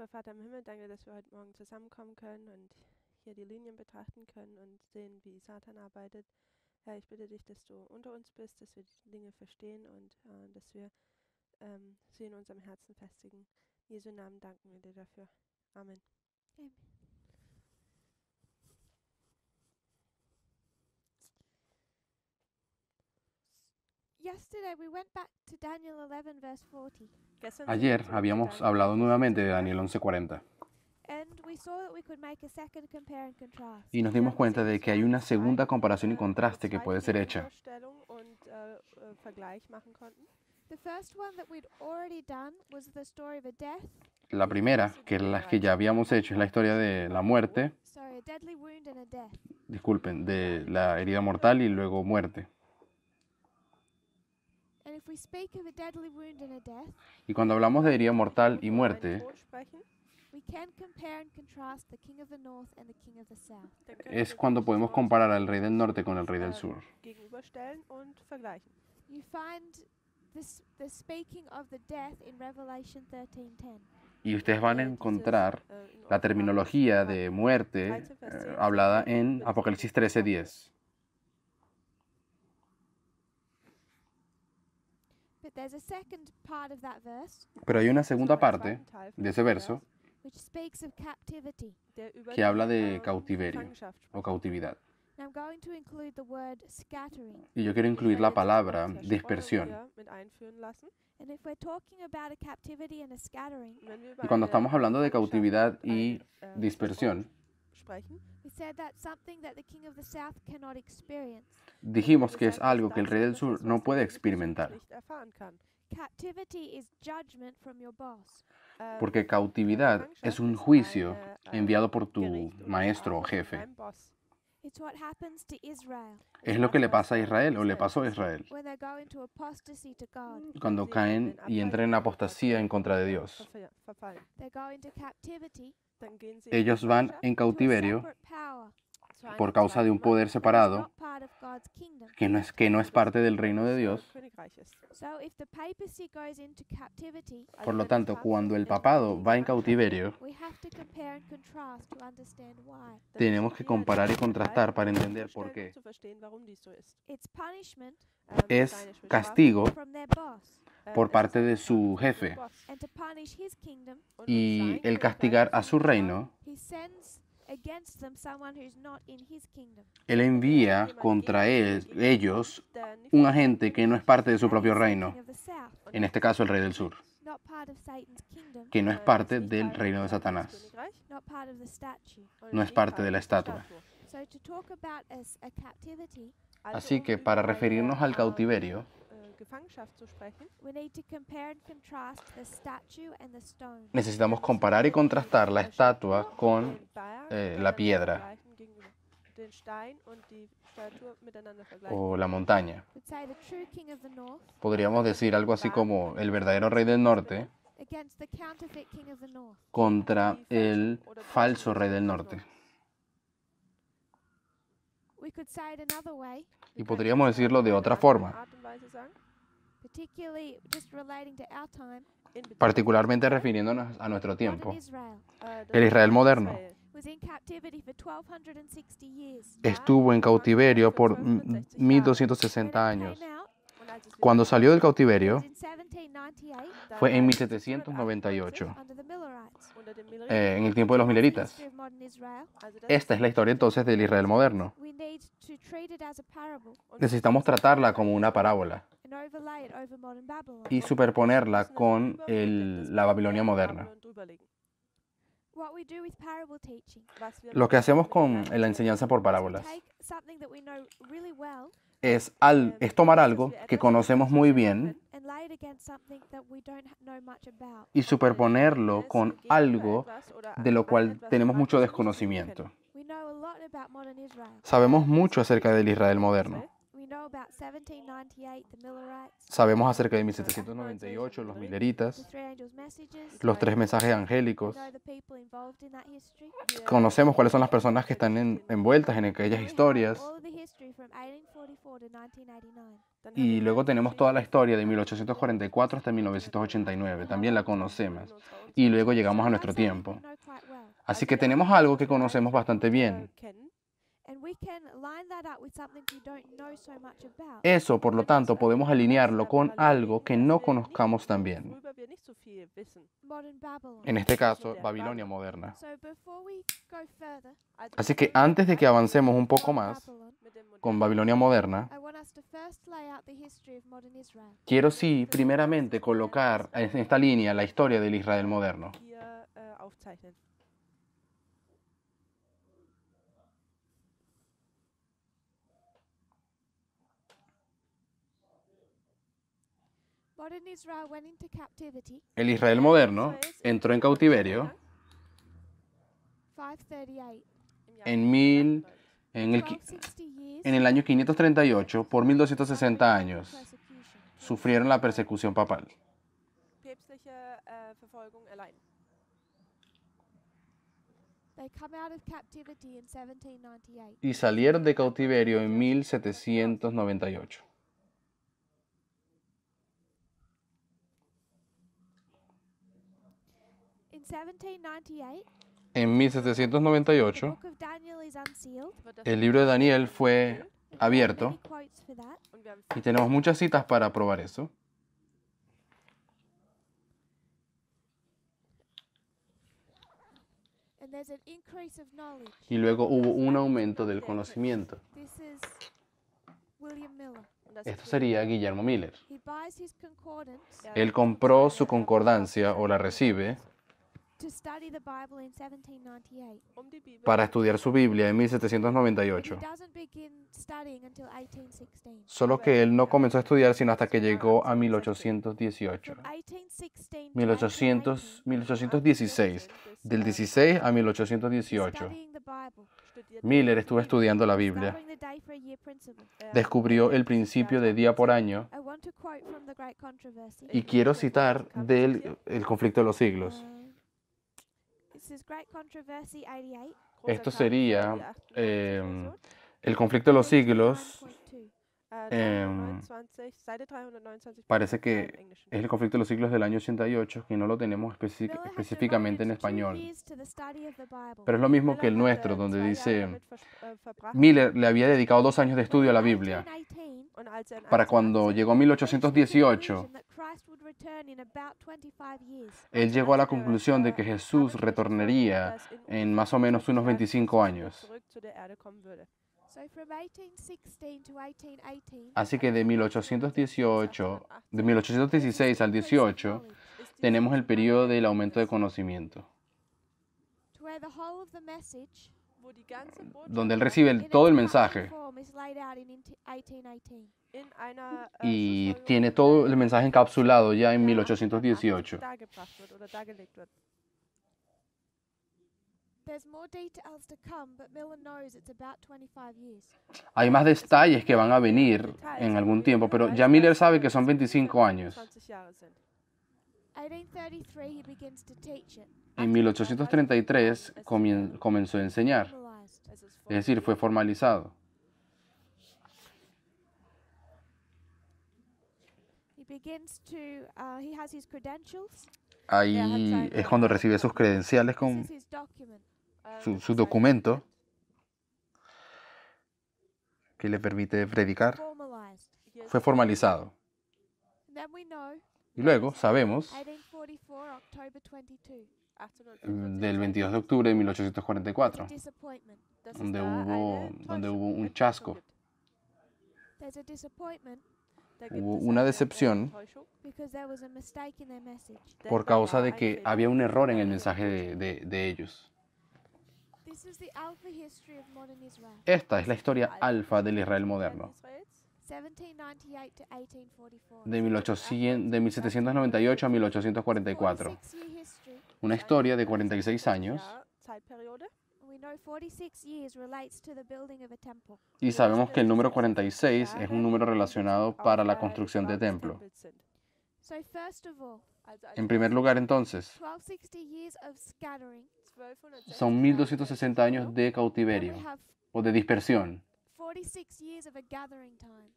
Lieber Vater im Himmel, danke, dass wir heute Morgen zusammenkommen können und hier die Linien betrachten können und sehen, wie Satan arbeitet. Herr, ich bitte dich, dass du unter uns bist, dass wir die Dinge verstehen und dass wir sie in unserem Herzen festigen. In Jesu Namen danken wir dir dafür. Amen. Amen. Yesterday we went back to Daniel 11 verse 40. Ayer habíamos hablado nuevamente de Daniel 11:40 And we saw that we could make a second compare and contrast. y nos dimos cuenta de que hay una segunda comparación y contraste que puede ser hecha. The first one that we'd already done was the story of a death. La primera, que es la que ya habíamos hecho, es la historia de la muerte, Sorry, a deadly wound and a death. disculpen, de la herida mortal y luego muerte. And if we speak of a deadly wound and a death, Y cuando hablamos de herida mortal y muerte, we can compare and contrast the king of the north and the king of the south. es cuando podemos comparar al rey del norte con el rey del sur. You find the speaking of the death in Revelation 13:10. Y ustedes van a encontrar la terminología de muerte hablada en Apocalipsis 13:10. But there's a second part of that verse Pero hay una segunda parte de ese verso which speaks of captivity. que habla de cautiverio o cautividad. And I'm going to include the word scattering. Y yo quiero incluir la palabra dispersión. And if we're talking about a captivity and a scattering, Y cuando estamos hablando de cautividad y dispersión, we said that's something that the king of the south cannot experience. dijimos que es algo que el rey del sur no puede experimentar, Captivity is judgment from your boss. porque cautividad es un juicio enviado por tu maestro o jefe. It's what happens to Israel Es lo que le pasa a Israel o le pasó a Israel when they go into apostasy to God. cuando caen y entran en apostasía en contra de Dios. They go into captivity Ellos van en to a cautiverio separate power por causa de un poder that is separado not part of God's kingdom. que no es parte del reino de Dios. So if the papacy goes into captivity, Por lo tanto, cuando el papado va en cautiverio, we have to compare and contrast to understand why. tenemos que comparar y contrastar para entender por qué. It's punishment Es castigo from their boss, por parte de su jefe and to punish his kingdom, y el castigar a su reino, he sends against them someone who's not in his kingdom. él envía contra ellos un agente que no es parte de su propio reino, King of the south, en este caso el rey del sur, not part of Satan's kingdom, que no es parte del reino de Satanás, not part of the statue. no es parte de la estatua. So to talk about a captivity, Así que para referirnos al cautiverio, we need to compare and contrast the statue and the stone. necesitamos comparar y contrastar la estatua con la piedra o la montaña. We'd say the true king of the north Podríamos decir algo así como el verdadero rey del norte against the counterfeit king of the north. contra el falso rey del norte. We could say it another way, Y podríamos decirlo de otra forma, particularly just relating to our time. particularmente refiriéndonos a nuestro tiempo. Modern Israel El Israel moderno was in captivity for 1260 years. estuvo en cautiverio por 1260 años. Cuando salió del cautiverio In 1798, fue en 1798, under the Millerites. en el tiempo de los mileritas. History of modern Israel. Esta es la historia entonces del Israel moderno. We need to treat it as a parable Necesitamos tratarla como una parábola and overlay it over modern Babylon. y superponerla con la Babilonia moderna. What we do with parable teaching Lo que hacemos con la enseñanza por parábolas take something that we know really well es tomar algo que conocemos muy bien and lay it against something that we don't know much about. y superponerlo con algo de lo cual tenemos mucho desconocimiento. We know a lot about modern Israel. Sabemos mucho acerca del Israel moderno. We Sabemos acerca de 1798, los Milleritas, los 3 mensajes angélicos. Conocemos cuáles son las personas que están envueltas en aquellas historias. Y luego tenemos toda la historia de 1844 hasta 1989. También la conocemos. Y luego llegamos a nuestro tiempo. Así que tenemos algo que conocemos bastante bien. Eso, por lo tanto, podemos alinearlo con algo que no conozcamos tan bien. En este caso, Babilonia moderna. Así que antes de que avancemos un poco más con Babilonia moderna, quiero sí, primeramente, colocar en esta línea la historia del Israel moderno. El Israel moderno entró en cautiverio en el año 538 por 1260 años. Sufrieron la persecución papal. Y salieron de cautiverio en 1798. En 1798, el libro de Daniel fue abierto y tenemos muchas citas para probar eso. Y luego hubo un aumento del conocimiento. Esto sería Guillermo Miller. Él compró su concordancia o la recibe para estudiar su Biblia en 1798. Solo que él no comenzó a estudiar sino hasta que llegó a 1818. 1816. Del 16 a 1818. Miller estuvo estudiando la Biblia. Descubrió el principio de día por año. Y quiero citar del conflicto de los siglos. Esto sería el conflicto de los siglos. Parece que es el conflicto de los siglos del año 88, que no lo tenemos específicamente en español. Pero es lo mismo que el nuestro, donde dice, Miller le había dedicado 2 años de estudio a la Biblia. Para cuando llegó 1818, él llegó a la conclusión de que Jesús retornaría en más o menos unos 25 años. Así que de 1816 al 18, tenemos el periodo del aumento de conocimiento, donde él recibe todo el mensaje y tiene todo el mensaje encapsulado ya en 1818. Hay más detalles que van a venir en algún tiempo, pero ya Miller sabe que son 25 años. En 1833 comenzó a enseñar, es decir, fue formalizado. Ahí es cuando recibe sus credenciales con su documento que le permite predicar. Fue formalizado. Y luego sabemos del 22 de octubre de 1844, donde hubo un chasco. Hubo una decepción por causa de que había un error en el mensaje de ellos. Esta es la historia alfa del Israel moderno, de 1798 a 1844. Una historia de 46 años. Y sabemos que el número 46 es un número relacionado para la construcción de templo. En primer lugar, entonces, son 1260 años de cautiverio o de dispersión.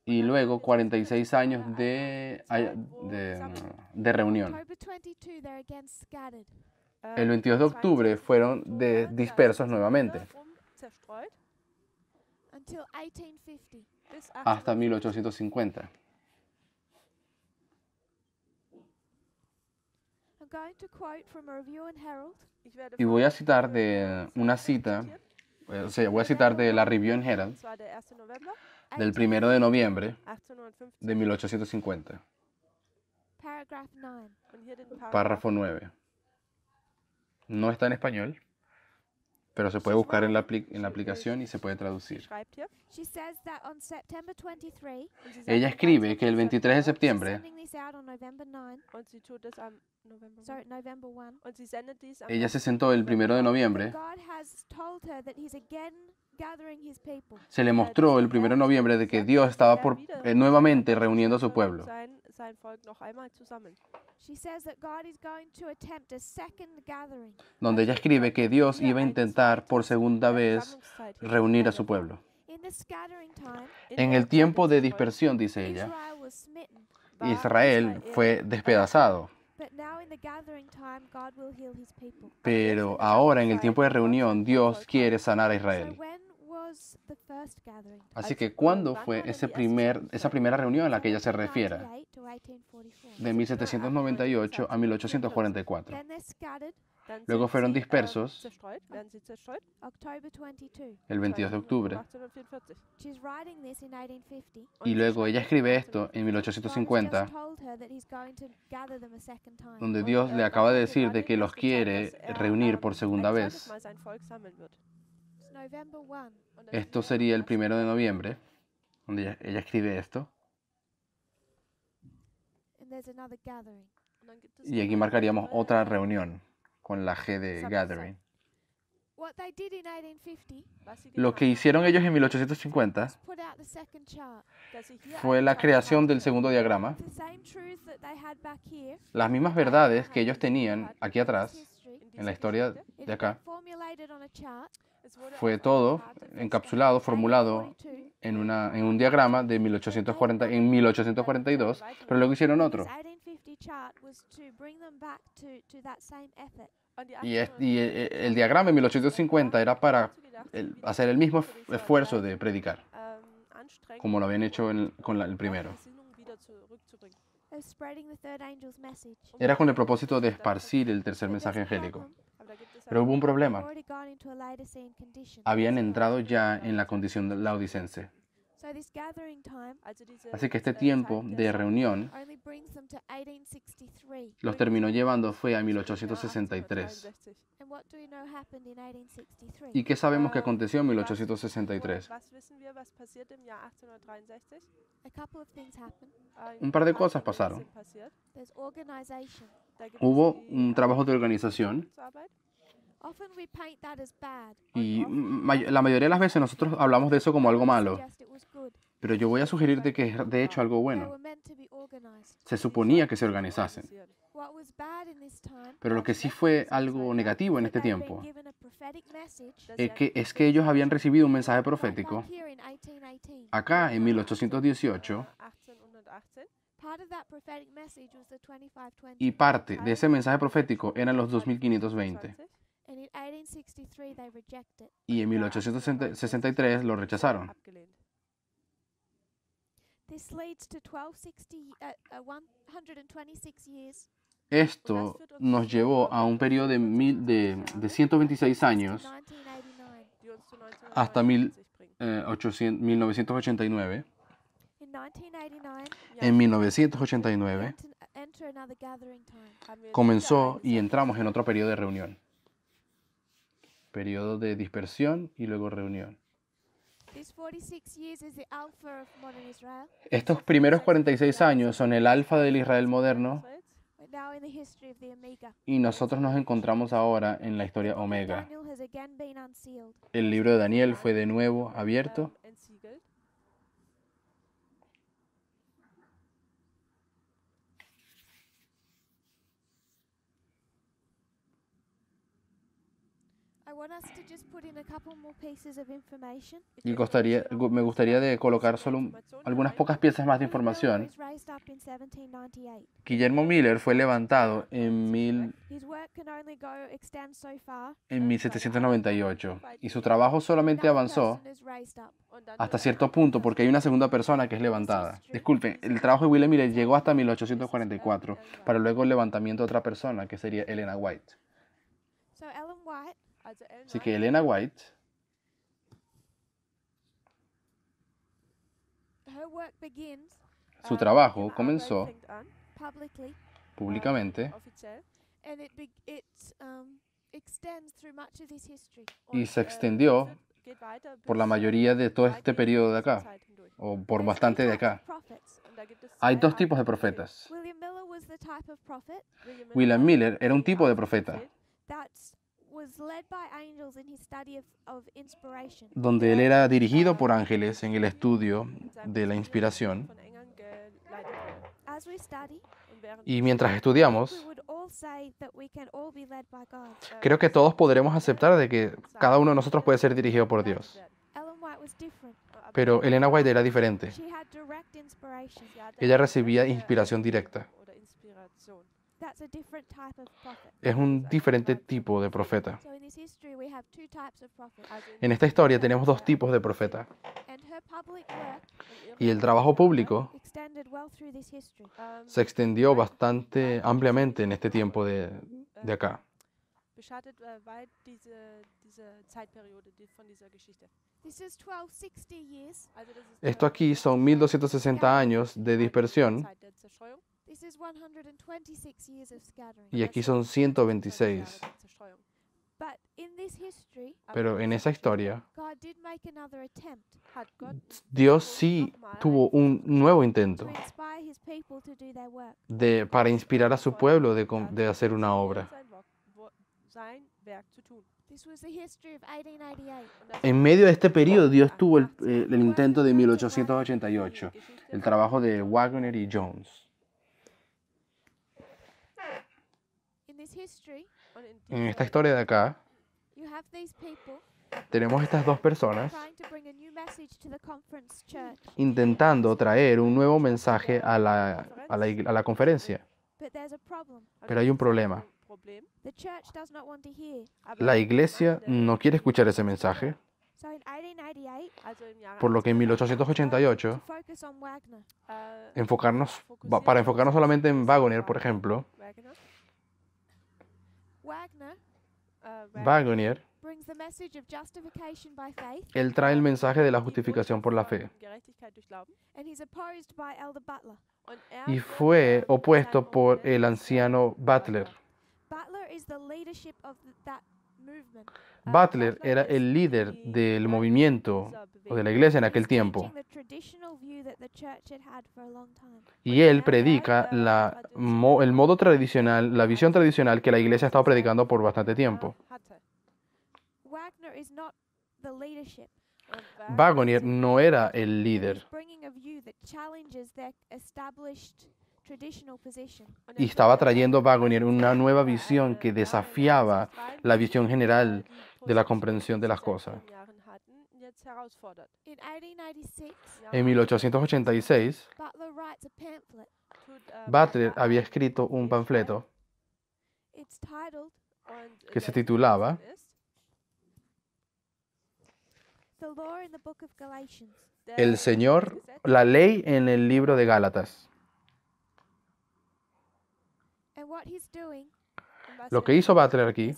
Y luego 46 años de reunión. El 22 de octubre fueron dispersos nuevamente. Hasta 1850. Y voy a citar de una cita, o sea, voy a citar de la Review and Herald del 1 de noviembre de 1850. Párrafo 9. No está en español, pero se puede buscar en la aplicación y se puede traducir. Ella escribe que el 23 de septiembre ella se sentó el 1 de noviembre. Se le mostró el 1 de noviembre de que Dios estaba nuevamente reuniendo a su pueblo. Donde ella escribe que Dios iba a intentar por segunda vez reunir a su pueblo. En el tiempo de dispersión, dice ella, Israel fue despedazado. Pero ahora, en el tiempo de reunión, Dios quiere sanar a Israel. Así que, ¿cuándo fue esa primera reunión a la que ella se refiere? De 1798 a 1844. Luego fueron dispersos el 22 de octubre. Y luego ella escribe esto en 1850, donde Dios le acaba de decir de que los quiere reunir por segunda vez. Esto sería el 1 de noviembre, donde ella escribe esto. Y aquí marcaríamos otra reunión con la G de Gathering. Lo que hicieron ellos en 1850 fue la creación del segundo diagrama. Las mismas verdades que ellos tenían aquí atrás, en la historia de acá, fue todo encapsulado, formulado en un diagrama de 1842, pero luego hicieron otro. Y el diagrama de 1850 era para hacer el mismo esfuerzo de predicar, como lo habían hecho con el primero. Era con el propósito de esparcir el tercer mensaje angélico. Pero hubo un problema. Habían entrado ya en la condición laodicense. Así que este tiempo de reunión los terminó llevando fue a 1863. ¿Y qué sabemos que aconteció en 1863? Un par de cosas pasaron. Hubo un trabajo de organización. Y la mayoría de las veces nosotros hablamos de eso como algo malo. Pero yo voy a sugerirte que es de hecho algo bueno. Se suponía que se organizasen. Pero lo que sí fue algo negativo en este tiempo es que ellos habían recibido un mensaje profético acá en 1818. Y parte de ese mensaje profético eran los 2520. Y en 1863 lo rechazaron. Esto nos llevó a un periodo de 126 años hasta 1989. En 1989 comenzó y entramos en otro periodo de reunión. Periodo de dispersión y luego reunión. Estos primeros 46 años son el alfa del Israel moderno. Y nosotros nos encontramos ahora en la historia Omega. El libro de Daniel fue de nuevo abierto. Y me gustaría de colocar solo algunas pocas piezas más de información. Guillermo Miller fue levantado en 1798 y su trabajo solamente avanzó hasta cierto punto porque hay una segunda persona que es levantada. Disculpen, el trabajo de William Miller llegó hasta 1844 para luego el levantamiento de otra persona que sería Elena White. Así que Elena White, su trabajo comenzó públicamente y se extendió por la mayoría de todo este periodo de acá, o por bastante de acá. Hay dos tipos de profetas. William Miller era un tipo de profeta donde él era dirigido por ángeles en el estudio de la inspiración. Y mientras estudiamos, creo que todos podremos aceptar de que cada uno de nosotros puede ser dirigido por Dios. Pero Elena White era diferente. Ella recibía inspiración directa. Es un diferente tipo de profeta. En esta historia tenemos dos tipos de profeta. Y el trabajo público se extendió bastante ampliamente en este tiempo de acá. Esto aquí son 1260 años de dispersión. Y aquí son 126. Pero en esa historia, Dios sí tuvo un nuevo intento para inspirar a su pueblo de hacer una obra. En medio de este periodo, Dios tuvo el intento de 1888, el trabajo de Wagner y Jones. En esta historia de acá, tenemos estas dos personas intentando traer un nuevo mensaje a la conferencia. Pero hay un problema. La iglesia no quiere escuchar ese mensaje. Por lo que en 1888, para enfocarnos solamente en Wagner, por ejemplo, Wagner, él trae el mensaje de la justificación por la fe y fue opuesto por el anciano Butler. Butler era el líder del movimiento o de la iglesia en aquel tiempo. Y él predica el modo tradicional, la visión tradicional que la iglesia ha estado predicando por bastante tiempo. Wagner no era el líder. Y estaba trayendo Wagner una nueva visión que desafiaba la visión general de la comprensión de las cosas. En 1886, Butler había escrito un panfleto que se titulaba El Señor, la ley en el libro de Gálatas. Lo que hizo Butler aquí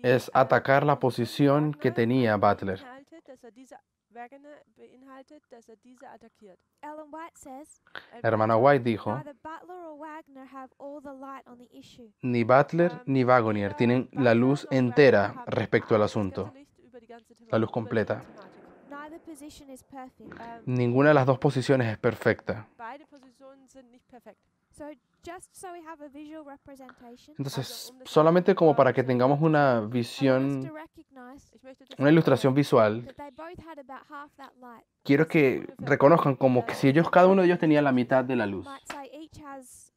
es atacar la posición que tenía Butler. La hermana White dijo, ni Butler ni Wagner tienen la luz entera respecto al asunto, la luz completa. Neither position is perfect. Ninguna de las dos posiciones es perfecta. Beide Positionen sind nicht perfekt. So just so we have a visual representation, Entonces, solamente como para que tengamos una I want us visión, to recognize Ich möchte, dass una ilustración visual, that they both had about half that light. quiero que reconozcan como que si cada uno de ellos tenía la mitad de la luz. Might say each has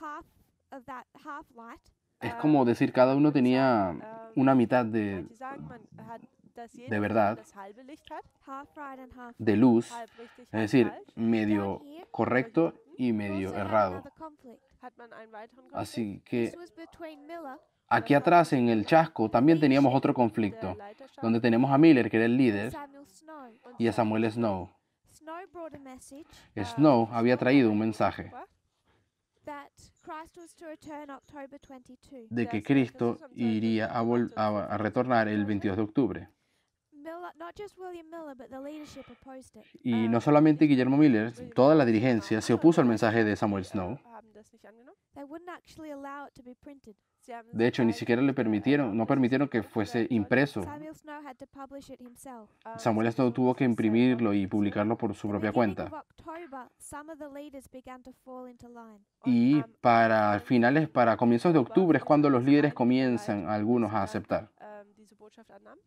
half of that half light. Es como decir, cada uno tenía una mitad de manche sagen, man hat, dass jeder de verdad, das halbe Licht hat, Half right and half. de luz, halb richtig, es halb decir, falsch. medio correcto y We medio also had errado. another conflict. Hat man einen weiteren Konflikt. Así This que was between Miller, aquí atrás en el chasco también teníamos otro Der conflicto, Leiterstab donde tenemos a Miller, que era el and líder, Samuel Snow. y a Samuel Snow. Snow brought a message Snow había traído un mensaje that Christ was to return October 22. de que Cristo iría a retornar el 22 de octubre. Miller, not just William Miller, but the leadership opposed it. Y no solamente Guillermo Miller, toda la dirigencia se opuso al mensaje de Samuel Snow. haben das nicht angenommen. They wouldn't actually allow it to be printed. Sie haben De hecho, ni siquiera le permitieron, no permitieron que fuese impreso. Samuel Snow had to publish it himself. Samuel Snow tuvo que imprimirlo y publicarlo por su propia cuenta. Beginning of October, some of the leaders began to fall into line. Y para comienzos de octubre es cuando los líderes comienzan algunos a aceptar. Diese Botschaft annahmen.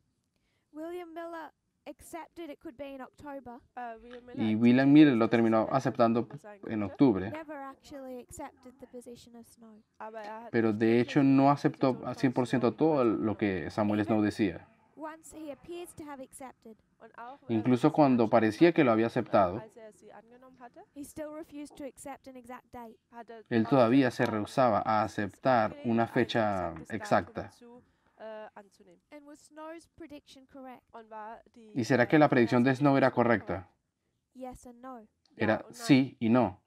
William Miller accepted it could be in October, William Miller Y William Miller lo terminó aceptando en octubre, never actually accepted the position of Snow. aber hat pero de hecho no aceptó al 100% todo lo que Samuel Snow decía. Once he appears to have accepted, und auch Incluso cuando parecía que lo había aceptado, als sie angenommen hatte, he still refused to accept an exact date. hat él todavía se rehusaba a aceptar una fecha exacta. Anzunehmen. And was Snow's prediction correct? Und war die, ¿Y será que la predicción de Snow era correcta? Yes and no. Era sí y no.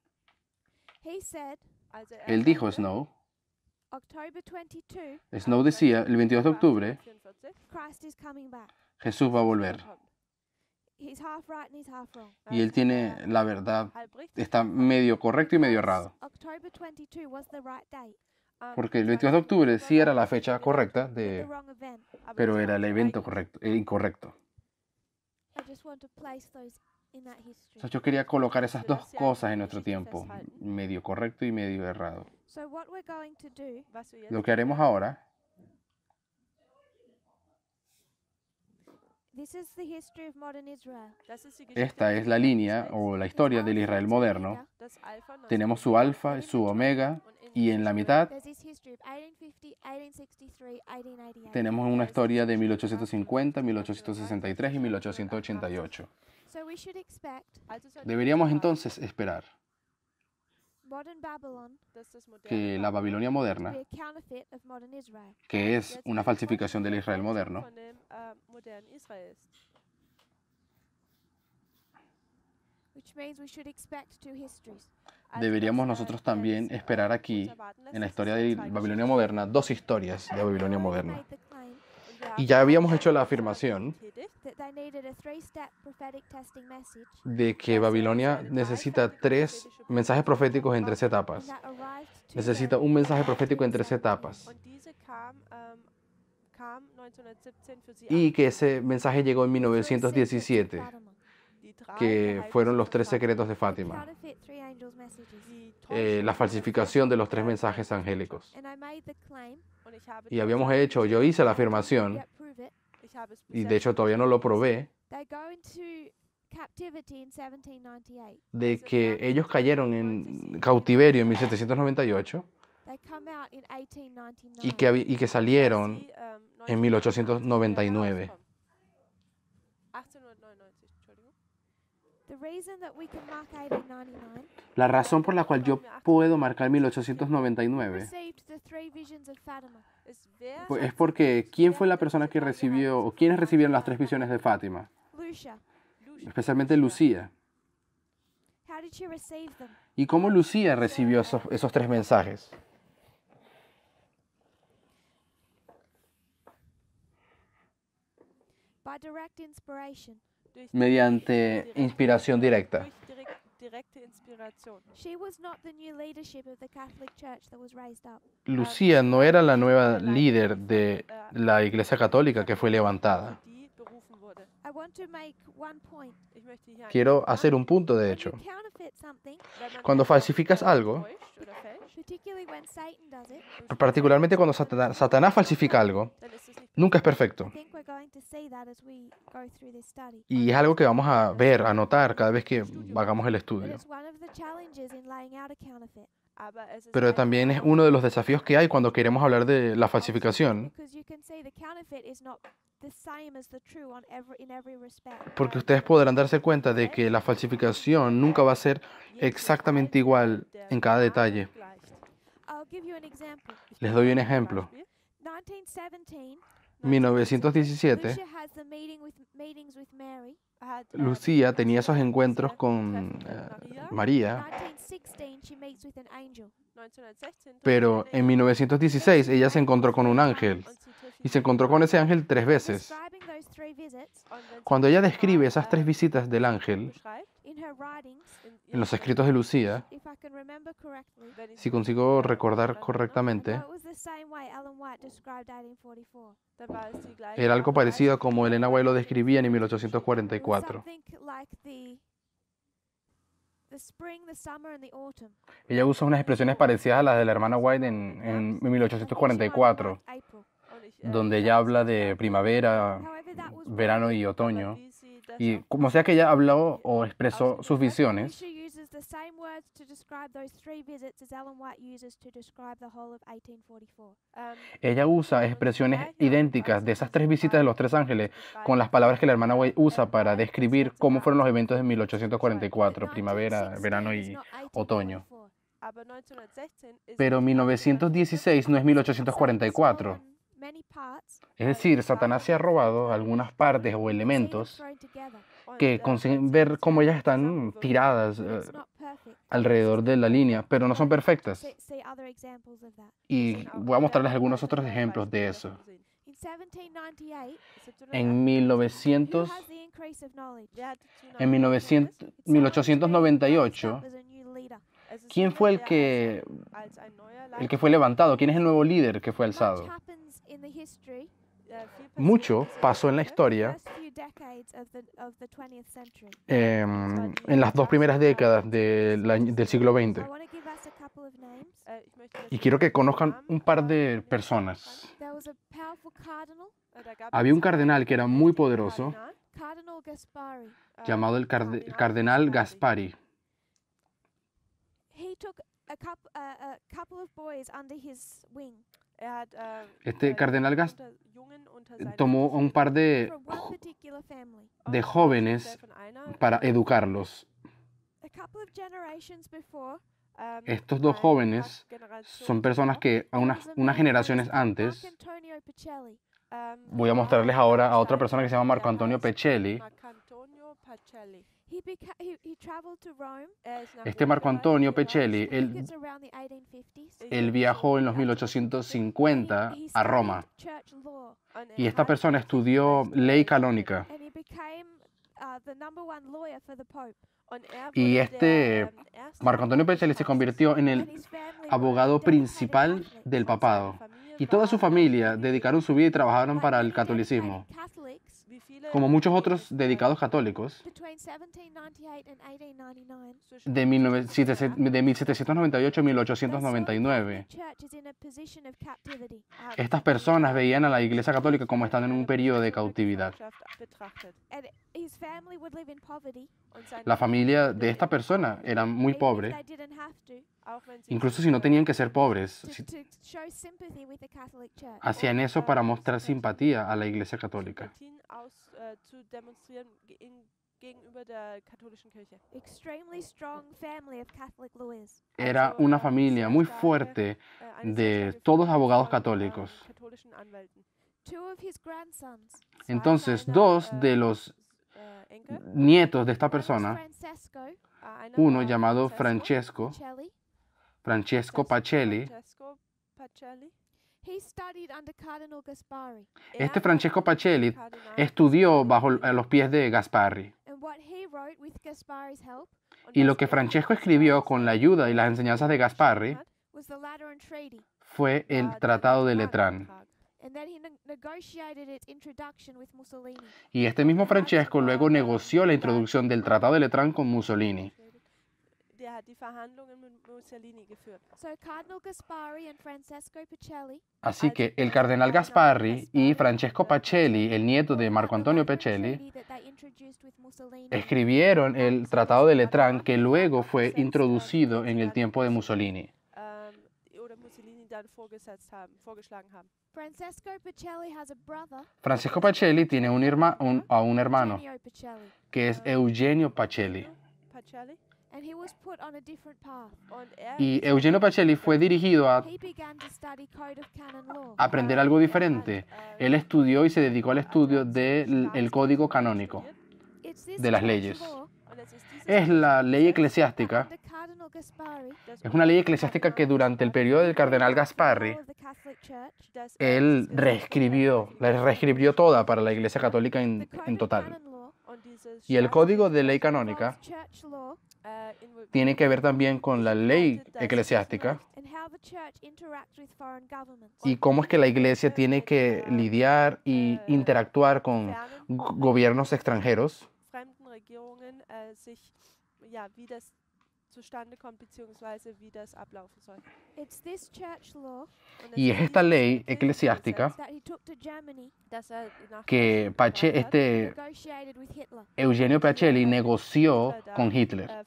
He said, Also Él dijo, Snow, October 22, Snow decía, el 22 de octubre, 44, Christ is coming back. Jesús va a volver. kommt. He's half right and he's half wrong. Y él tiene la verdad, Halb richtig, está medio correcto y medio errado. October 22 was the right date, Porque el 22 de octubre sí era la fecha correcta, the wrong event. pero era el evento correcto, incorrecto. I just want to place those in that history. Entonces yo quería colocar esas dos cosas en nuestro tiempo, medio correcto y medio errado. So what we're going to do, was wir jetzt Lo que haremos ahora, this is the history of modern Israel. das ist die Geschichte esta es la línea o la historia del Israel moderno. das Alpha, Tenemos su alfa, su omega, y en la mitad There's this history of 1850, 1863, 1888. tenemos una historia de 1850, 1863 y 1888. So we should expect also sollten Deberíamos entonces esperar modern Babylon dass das moderne que la Babilonia to moderna, be a counterfeit of modern Israel. que es una falsificación del Israel moderno, von dem modernen Israel ist. Which means we should expect two histories. Also deberíamos das, nosotros también esperar aquí, uns erwarten lässt, en la dass historia es de zwei Babilonia Geschichten moderna, dos historias de Babilonia Already moderna. made the claim und wir Y haben ya habíamos hecho la afirmación bestätigt, that they needed a three-step prophetic testing message de que Babilonia necesita tres mensajes proféticos en tres etapas. that arrived to Necesita un mensaje profético en tres etapas. und diese kam 1917 für sie Y an. que ese mensaje llegó en 1917, Die drei que fueron los tres secretos de Fátima. counterfeit three angels messages. die La falsificación de los tres mensajes angélicos. And I made the claim, und ich habe Y habíamos hecho, yo hice la afirmación, yet prove it. ich habe es y bis de jetzt hecho todavía no lo probé, They go into captivity in 1798. de que ellos cayeron en cautiverio en 1798 They come out in 1899. y que salieron sie, en 1899. 1899, Entschuldigung. The reason that we can mark 1899 La razón por la cual yo puedo marcar 1899 received the three visions of Fatima. Ist wer pues, es porque ¿quién fue la persona que recibió, o quiénes recibieron las tres visiones de Fátima? Lucia. Especialmente Lucía. How did she receive them? ¿Y cómo Lucía recibió esos tres mensajes? By direct inspiration. durch Mediante inspiración directa. durch direkte Inspiration. She was not the new leadership of the Catholic Church that was raised up. Lucía no era la nueva líder de la Iglesia Católica que fue levantada. Die Quiero hacer un punto, de hecho. Cuando falsificas algo, particularmente cuando Satanás falsifica algo, nunca es perfecto. Y es algo que vamos a ver, a notar cada vez que hagamos el estudio. Pero también es uno de los desafíos que hay cuando queremos hablar de la falsificación. Porque ustedes podrán darse cuenta de que la falsificación nunca va a ser exactamente igual en cada detalle. Les doy un ejemplo. 1917, Lucía tenía esos encuentros con María, pero en 1916 ella se encontró con un ángel y se encontró con ese ángel 3 veces. Cuando ella describe esas 3 visitas del ángel en los escritos de Lucía, si consigo recordar correctamente, era algo parecido a como Elena White lo describía en 1844. Ella usa unas expresiones parecidas a las de la hermana White en 1844, donde ella habla de primavera, verano y otoño. Y como sea que ella habló o expresó sus visiones, ella usa expresiones idénticas de esas 3 visitas de los 3 ángeles con las palabras que la hermana White usa para describir cómo fueron los eventos de 1844, primavera, verano y otoño. Pero 1916 no es 1844. Es decir, Satanás se ha robado algunas partes o elementos que consiguen ver cómo ellas están tiradas alrededor de la línea, pero no son perfectas. Y voy a mostrarles algunos otros ejemplos de eso. En 1898, ¿quién fue el que fue levantado? ¿Quién es el nuevo líder que fue alzado? Mucho pasó en la historia en las 2 primeras décadas del siglo XX. Y quiero que conozcan un par de personas. Había un cardenal que era muy poderoso, llamado el cardenal Gaspari. Este cardenal tomó un par de jóvenes para educarlos. Estos 2 jóvenes son personas que unas generaciones antes, voy a mostrarles ahora a otra persona que se llama Marco Antonio Pecelli. Este Marco Antonio Pecelli, él viajó en los 1850 a Roma y esta persona estudió ley canónica. Y este Marco Antonio Pecelli se convirtió en el abogado principal del papado. Y toda su familia dedicaron su vida y trabajaron para el catolicismo. Como muchos otros dedicados católicos, de 1798 a 1899, estas personas veían a la Iglesia Católica como estando en un periodo de cautividad. La familia de esta persona era muy pobre, incluso si no tenían que ser pobres. Hacían eso para mostrar simpatía a la Iglesia Católica. Era una familia muy fuerte de todos abogados católicos. Entonces, 2 de los nietos de esta persona, uno llamado Francesco Pacelli, este Francesco Pacelli estudió bajo los pies de Gasparri. Y lo que Francesco escribió con la ayuda y las enseñanzas de Gasparri fue el Tratado de Letrán. Y este mismo Francesco luego negoció la introducción del Tratado de Letrán con Mussolini. Así que el cardenal Gasparri y Francesco Pacelli, el nieto de Marco Antonio Pacelli, escribieron el Tratado de Letrán que luego fue introducido en el tiempo de Mussolini. Francesco Pacelli tiene un hermano que es Eugenio Pacelli. Y Eugenio Pacelli fue dirigido a aprender algo diferente. Él estudió y se dedicó al estudio del código canónico de las leyes. Es la ley eclesiástica. Es una ley eclesiástica que durante el periodo del cardenal Gasparri, él la reescribió toda para la Iglesia Católica en total. Y el código de ley canónica tiene que ver también con la ley eclesiástica y cómo es que la Iglesia tiene que lidiar y interactuar con gobiernos extranjeros. Y es esta ley eclesiástica que Eugenio Pacelli negoció con Hitler.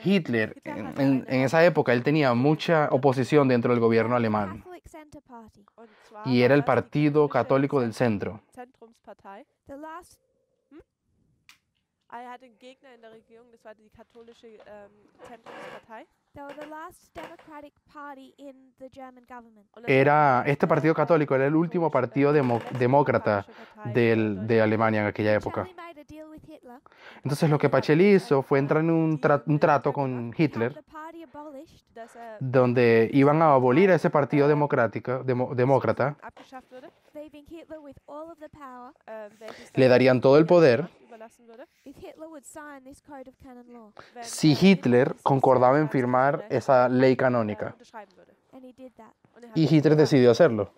Hitler, en esa época, él tenía mucha oposición dentro del gobierno alemán. Y era el Partido Católico del Centro. Este partido católico era el último partido demócrata de Alemania en aquella época. Entonces lo que Pacelli hizo fue entrar en un trato con Hitler, donde iban a abolir a ese partido demócrata, le darían todo el poder si Hitler concordaba en firmar esa ley canónica. Y Hitler decidió hacerlo.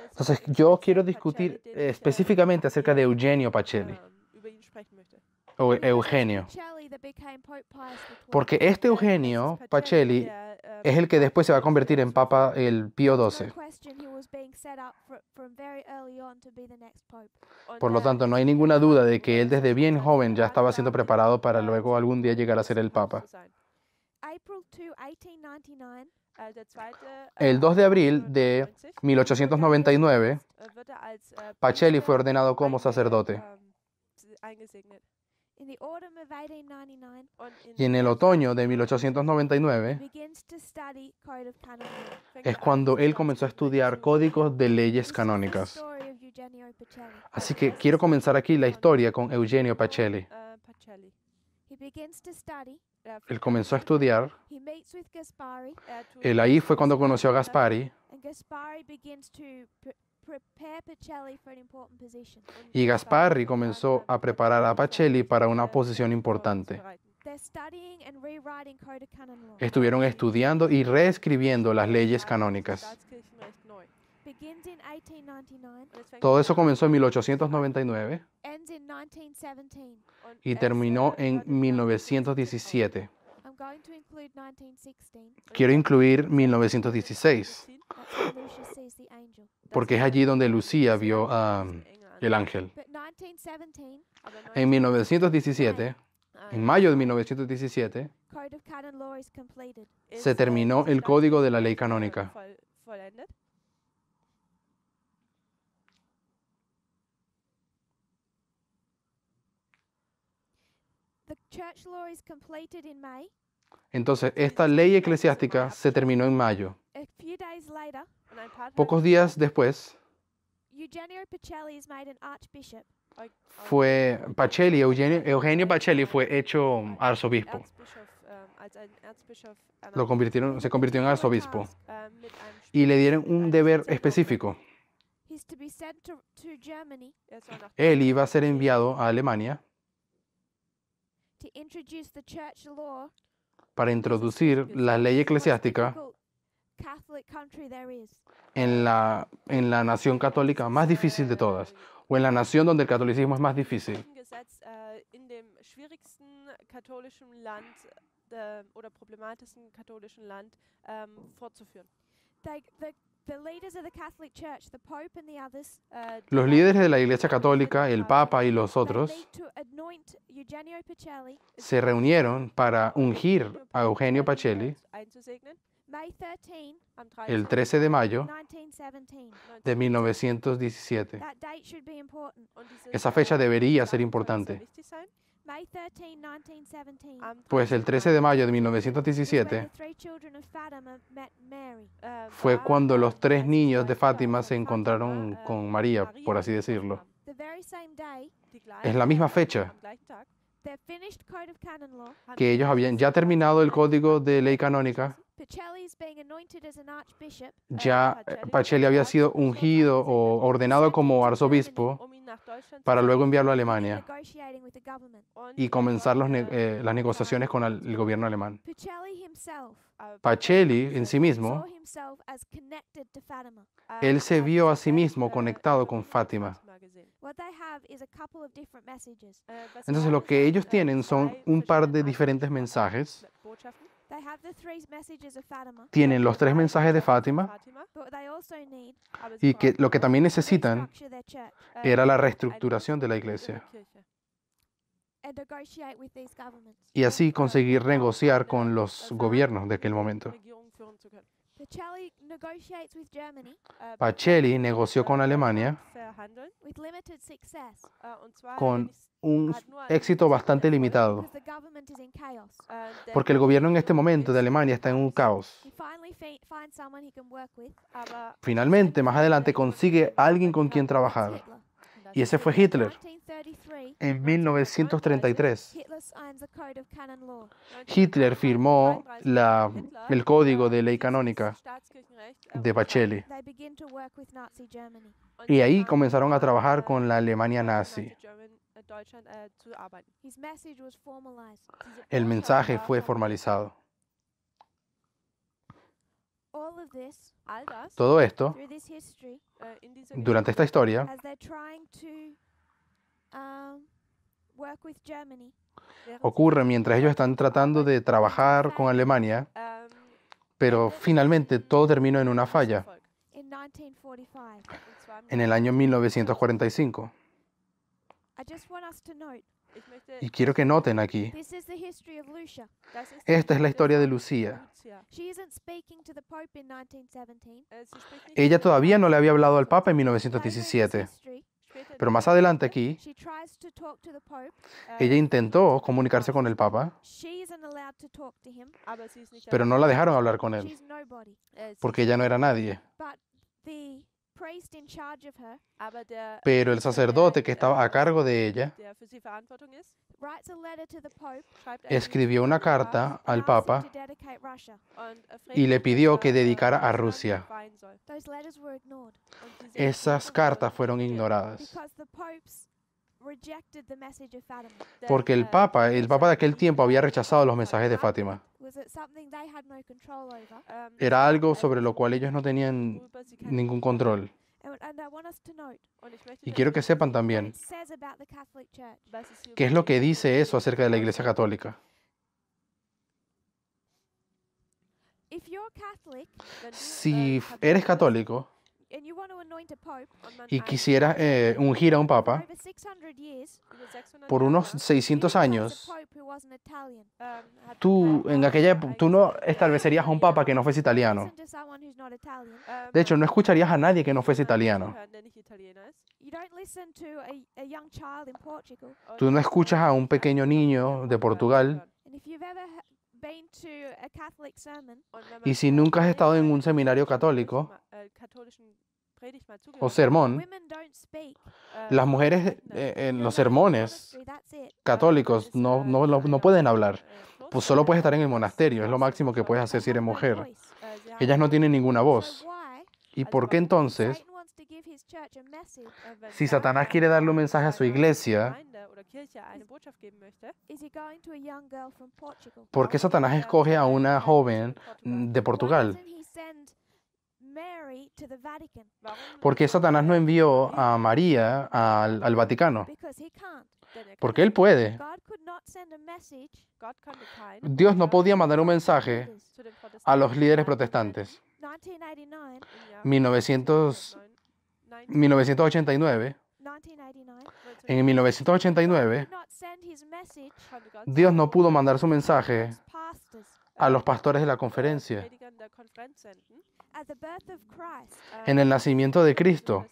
Entonces, yo quiero discutir específicamente acerca de Eugenio Pacelli, o Eugenio, porque este Eugenio Pacelli es el que después se va a convertir en Papa el Pío XII. Por lo tanto, no hay ninguna duda de que él desde bien joven ya estaba siendo preparado para luego algún día llegar a ser el Papa. El 2 de abril de 1899, Pacelli fue ordenado como sacerdote. Y en el otoño de 1899 es cuando él comenzó a estudiar códigos de leyes canónicas. Así que quiero comenzar aquí la historia con Eugenio Pacelli. Él comenzó a estudiar. Él ahí fue cuando conoció a Gasparri. Y Gasparri comenzó a preparar a Pacelli para una posición importante. Estuvieron estudiando y reescribiendo las leyes canónicas. Todo eso comenzó en 1899 y terminó en 1917. Quiero incluir 1916, porque es allí donde Lucía vio el ángel. En 1917, en mayo de 1917, se terminó el Código de la Ley Canónica. Entonces, esta ley eclesiástica se terminó en mayo. Pocos días después, Eugenio Pacelli fue hecho arzobispo. Se convirtió en arzobispo. Y le dieron un deber específico. Él iba a ser enviado a Alemania para introducir la ley eclesiástica en la nación católica más difícil de todas, o en la nación donde el catolicismo es más difícil. Los líderes de la Iglesia Católica, el Papa y los otros, se reunieron para ungir a Eugenio Pacelli el 13 de mayo de 1917. Esa fecha debería ser importante, pues el 13 de mayo de 1917 fue cuando los 3 niños de Fátima se encontraron con María, por así decirlo. Es la misma fecha que ellos habían ya terminado el código de ley canónica. Ya Pacelli había sido ungido o ordenado como arzobispo para luego enviarlo a Alemania y comenzar las negociaciones con el gobierno alemán. Pacelli en sí mismo, él se vio a sí mismo conectado con Fátima. Entonces lo que ellos tienen son un par de diferentes mensajes. Tienen los 3 mensajes de Fátima y que lo que también necesitan era la reestructuración de la iglesia y así conseguir negociar con los gobiernos de aquel momento. Pacelli negoció con Alemania con un éxito bastante limitado, porque el gobierno en este momento de Alemania está en un caos. Finalmente, más adelante, consigue a alguien con quien trabajar, y ese fue Hitler. En 1933, Hitler firmó el código de ley canónica de Pacelli, y ahí comenzaron a trabajar con la Alemania nazi. El mensaje fue formalizado. Todo esto, durante esta historia, ocurre mientras ellos están tratando de trabajar con Alemania, pero finalmente todo terminó en una falla en el año 1945. Y quiero que noten aquí, esta es la historia de Lucía. Ella todavía no le había hablado al Papa en 1917, pero más adelante aquí, ella intentó comunicarse con el Papa, pero no la dejaron hablar con él, porque ella no era nadie. Pero el sacerdote que estaba a cargo de ella escribió una carta al Papa y le pidió que dedicara a Rusia. Esas cartas fueron ignoradas, porque el Papa de aquel tiempo había rechazado los mensajes de Fátima. Era algo sobre lo cual ellos no tenían ningún control. Y quiero que sepan también qué es lo que dice eso acerca de la Iglesia Católica. Si eres católico y quisieras ungir a un papa, por unos 600 años, tú no establecerías a un papa que no fuese italiano. De hecho, no escucharías a nadie que no fuese italiano. Tú no escuchas a un pequeño niño de Portugal. Y si nunca has estado en un seminario católico o sermón, las mujeres en los sermones católicos no pueden hablar. Pues solo puedes estar en el monasterio, es lo máximo que puedes hacer si eres mujer. Ellas no tienen ninguna voz. ¿Y por qué entonces, si Satanás quiere darle un mensaje a su iglesia, ¿Por qué Satanás escoge a una joven de Portugal? ¿Por qué Satanás no envió a María al Vaticano? Porque él puede. Dios no podía mandar un mensaje a los líderes protestantes. 1989, en 1989, Dios no pudo mandar su mensaje a los pastores de la conferencia. En el nacimiento de Cristo,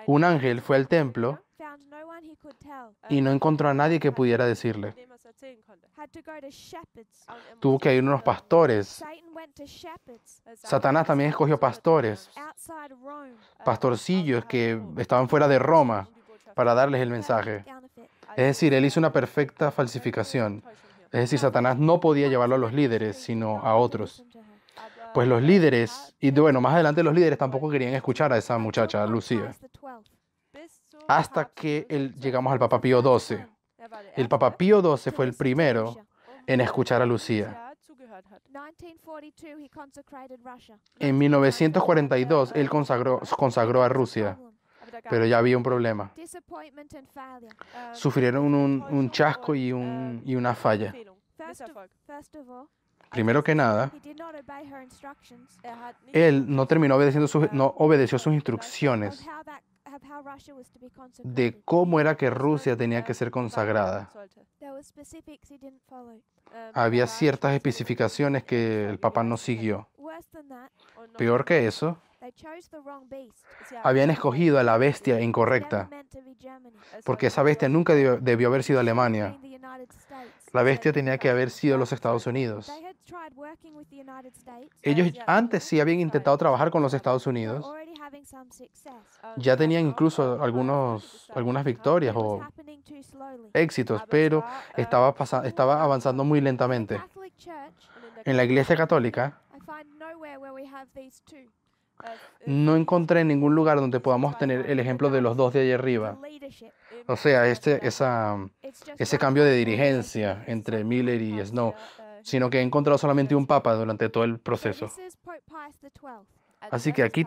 un ángel fue al templo y no encontró a nadie que pudiera decirle. Tuvo que ir a unos pastores. Satanás también escogió pastores, pastorcillos que estaban fuera de Roma para darles el mensaje. Es decir, él hizo una perfecta falsificación. Es decir, Satanás no podía llevarlo a los líderes, sino a otros. Pues los líderes, y bueno, más adelante los líderes tampoco querían escuchar a esa muchacha, Lucía. Hasta que llegamos al Papa Pío XII. El Papa Pío XII fue el primero en escuchar a Lucía. En 1942, él consagró a Rusia, pero ya había un problema. Sufrieron un chasco y una falla. Primero que nada, él no obedeció sus instrucciones de cómo era que Rusia tenía que ser consagrada. Había ciertas especificaciones que el Papa no siguió. Peor que eso, habían escogido a la bestia incorrecta, porque esa bestia nunca debió haber sido Alemania. La bestia tenía que haber sido los Estados Unidos. Ellos antes sí habían intentado trabajar con los Estados Unidos. Ya tenían incluso algunas victorias o éxitos, pero estaba avanzando muy lentamente. En la Iglesia Católica no encontré ningún lugar donde podamos tener el ejemplo de los dos de ahí arriba. O sea, ese cambio de dirigencia entre Miller y Snow, sino que he encontrado solamente un papa durante todo el proceso. Así que aquí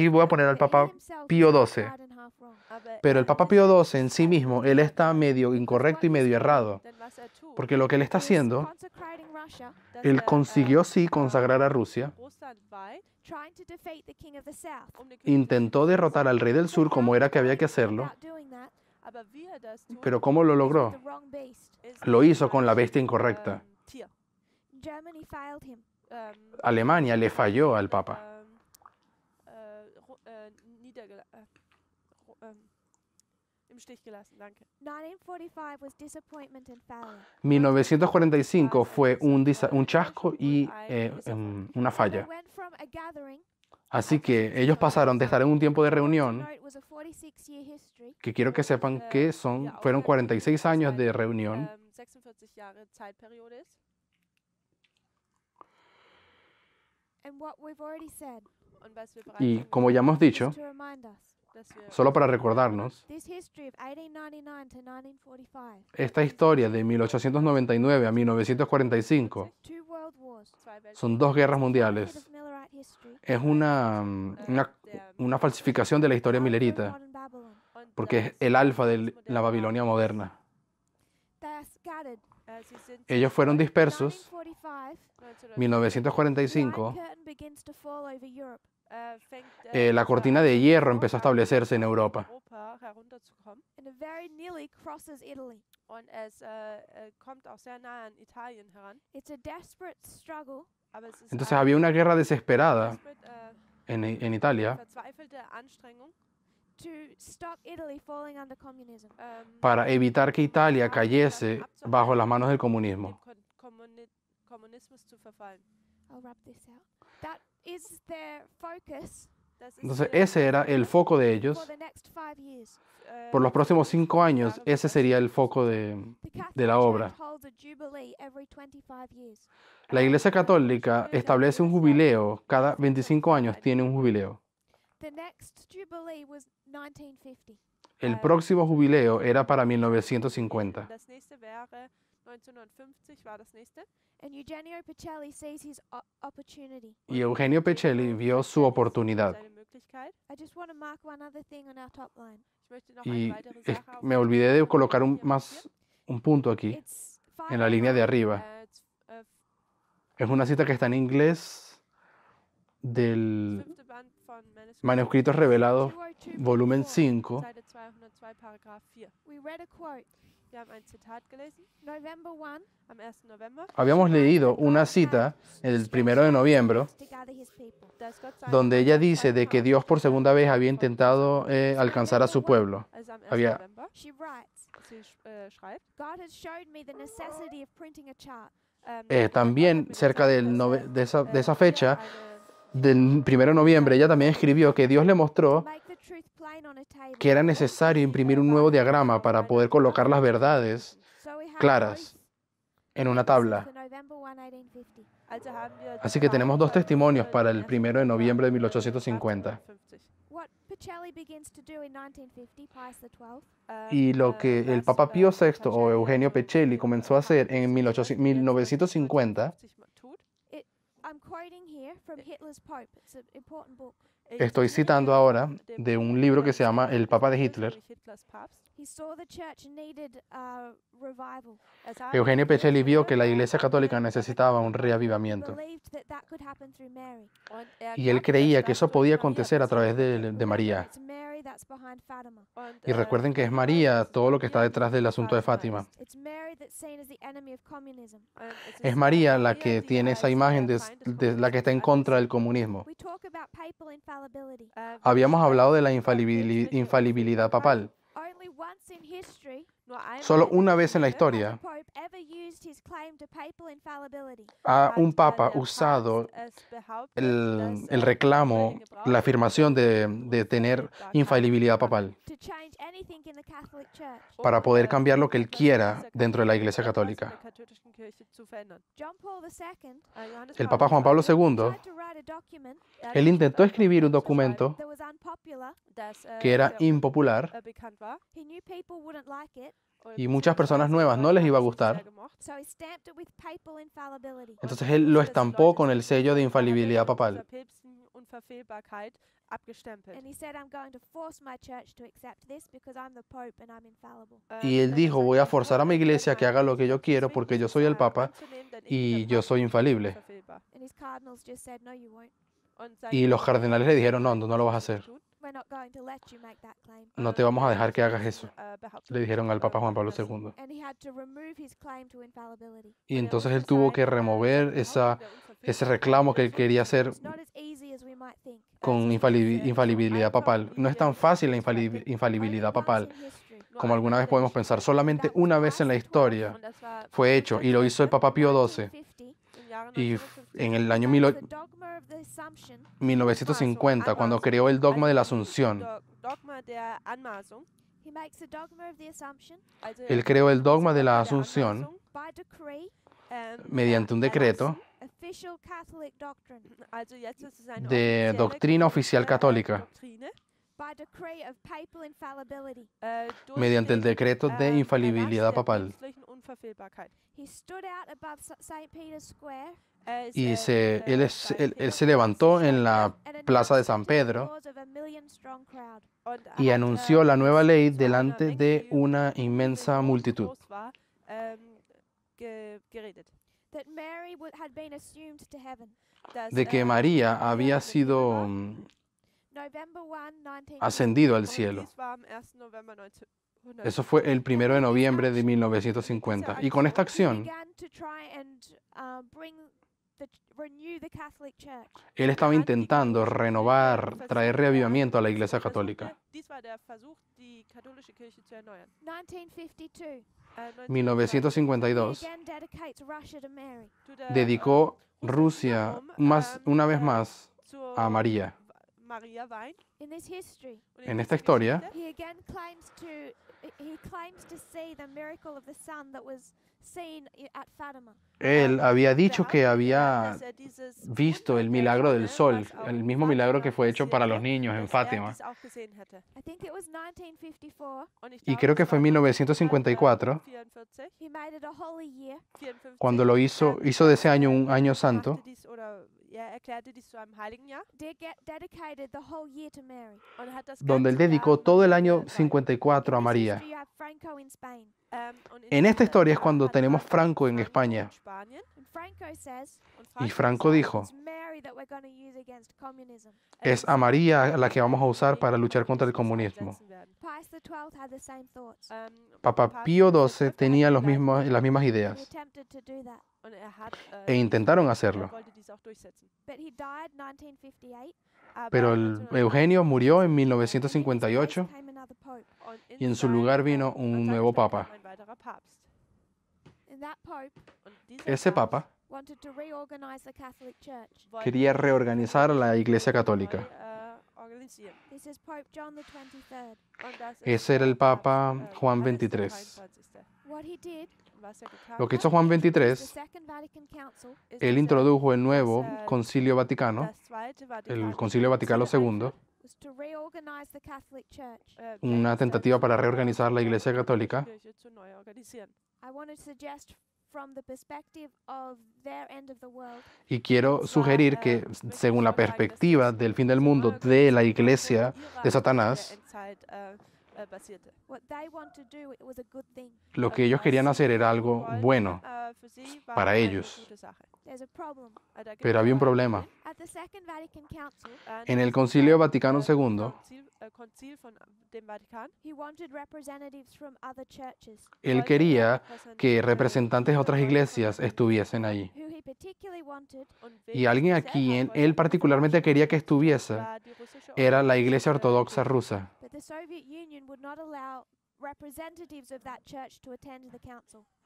voy a poner al Papa Pío XII. Pero el Papa Pío XII en sí mismo, él está medio incorrecto y medio errado. Porque lo que él está haciendo, él consiguió sí consagrar a Rusia. Intentó derrotar al rey del sur como era que había que hacerlo. Pero ¿cómo lo logró? Lo hizo con la bestia incorrecta. Alemania le falló al Papa. 1945 fue un chasco y una falla. Así que ellos pasaron de estar en un tiempo de reunión, que quiero que sepan que fueron 46 años de reunión, y como ya hemos dicho, solo para recordarnos, esta historia de 1899 a 1945 son dos guerras mundiales. Es una falsificación de la historia millerita, porque es el alfa de la Babilonia moderna. Ellos fueron dispersos. 1945, la cortina de hierro empezó a establecerse en Europa. Entonces había una guerra desesperada en Italia para evitar que Italia cayese bajo las manos del comunismo. Entonces ese era el foco de ellos. Por los próximos 5 años, ese sería el foco de la obra. La Iglesia Católica establece un jubileo. Cada 25 años tiene un jubileo. El próximo jubileo era para 1950. Y Eugenio Pecelli vio su oportunidad. Y me olvidé de colocar un punto aquí, en la línea de arriba. Es una cita que está en inglés del Manuscritos Revelados, volumen 5. Habíamos leído una cita el 1 de noviembre donde ella dice de que Dios por segunda vez había intentado alcanzar a su pueblo. También cerca de esa fecha, del 1 de noviembre, ella también escribió que Dios le mostró que era necesario imprimir un nuevo diagrama para poder colocar las verdades claras en una tabla. Así que tenemos dos testimonios para el 1 de noviembre de 1850. Y lo que el Papa Pío VI o Eugenio Pecelli comenzó a hacer en 1950, estoy citando ahora de un libro que se llama El Papa de Hitler. Eugenio Pecelli vio que la Iglesia Católica necesitaba un reavivamiento. Y él creía que eso podía acontecer a través de María. Y recuerden que es María todo lo que está detrás del asunto de Fátima. Es María la que tiene esa imagen de la que está en contra del comunismo. Habíamos hablado de la infalibilidad papal. Solo una vez en la historia ha un papa usado el reclamo, la afirmación de tener infalibilidad papal para poder cambiar lo que él quiera dentro de la Iglesia Católica. El Papa Juan Pablo II, él intentó escribir un documento que era impopular y muchas personas nuevas no les iba a gustar. Entonces él lo estampó con el sello de infalibilidad papal. Y él dijo, voy a forzar a mi iglesia a que haga lo que yo quiero porque yo soy el Papa y yo soy infalible. Y los cardenales le dijeron, no lo vas a hacer. No te vamos a dejar que hagas eso, le dijeron al Papa Juan Pablo II. Y entonces él tuvo que remover ese reclamo que él quería hacer con infalibilidad papal. No es tan fácil la infalibilidad papal como alguna vez podemos pensar. Solamente una vez en la historia fue hecho y lo hizo el Papa Pío XII. Y en el año 1950, cuando creó el dogma de la Asunción, él creó el dogma de la Asunción mediante un decreto de doctrina oficial católica, mediante el decreto de infalibilidad papal. Y él se levantó en la plaza de San Pedro y anunció la nueva ley delante de una inmensa multitud. De que María había sido ascendido al cielo. Eso fue el 1 de noviembre de 1950. Y con esta acción, él estaba intentando renovar, traer reavivamiento a la Iglesia Católica. 1952 dedicó Rusia una vez más a María. En esta historia, él había dicho que había visto el milagro del sol, el mismo milagro que fue hecho para los niños en Fátima. Y creo que fue en 1954, cuando lo hizo de ese año un año santo, donde él dedicó todo el año 54 a María. En esta historia es cuando tenemos Franco en España. Y Franco dijo, es a María la que vamos a usar para luchar contra el comunismo. Papa Pío XII tenía las mismas ideas e intentaron hacerlo. Pero Eugenio murió en 1958 y en su lugar vino un nuevo papa. Ese papa quería reorganizar la Iglesia Católica. Ese era el Papa Juan XXIII. Lo que hizo Juan XXIII, él introdujo el nuevo Concilio Vaticano, el Concilio Vaticano II, una tentativa para reorganizar la Iglesia Católica. Y quiero sugerir que, según la perspectiva del fin del mundo de la Iglesia de Satanás, lo que ellos querían hacer era algo bueno para ellos. Pero había un problema. En el Concilio Vaticano II, él quería que representantes de otras iglesias estuviesen allí. Y alguien aquí, él particularmente quería que estuviese, era la Iglesia Ortodoxa rusa.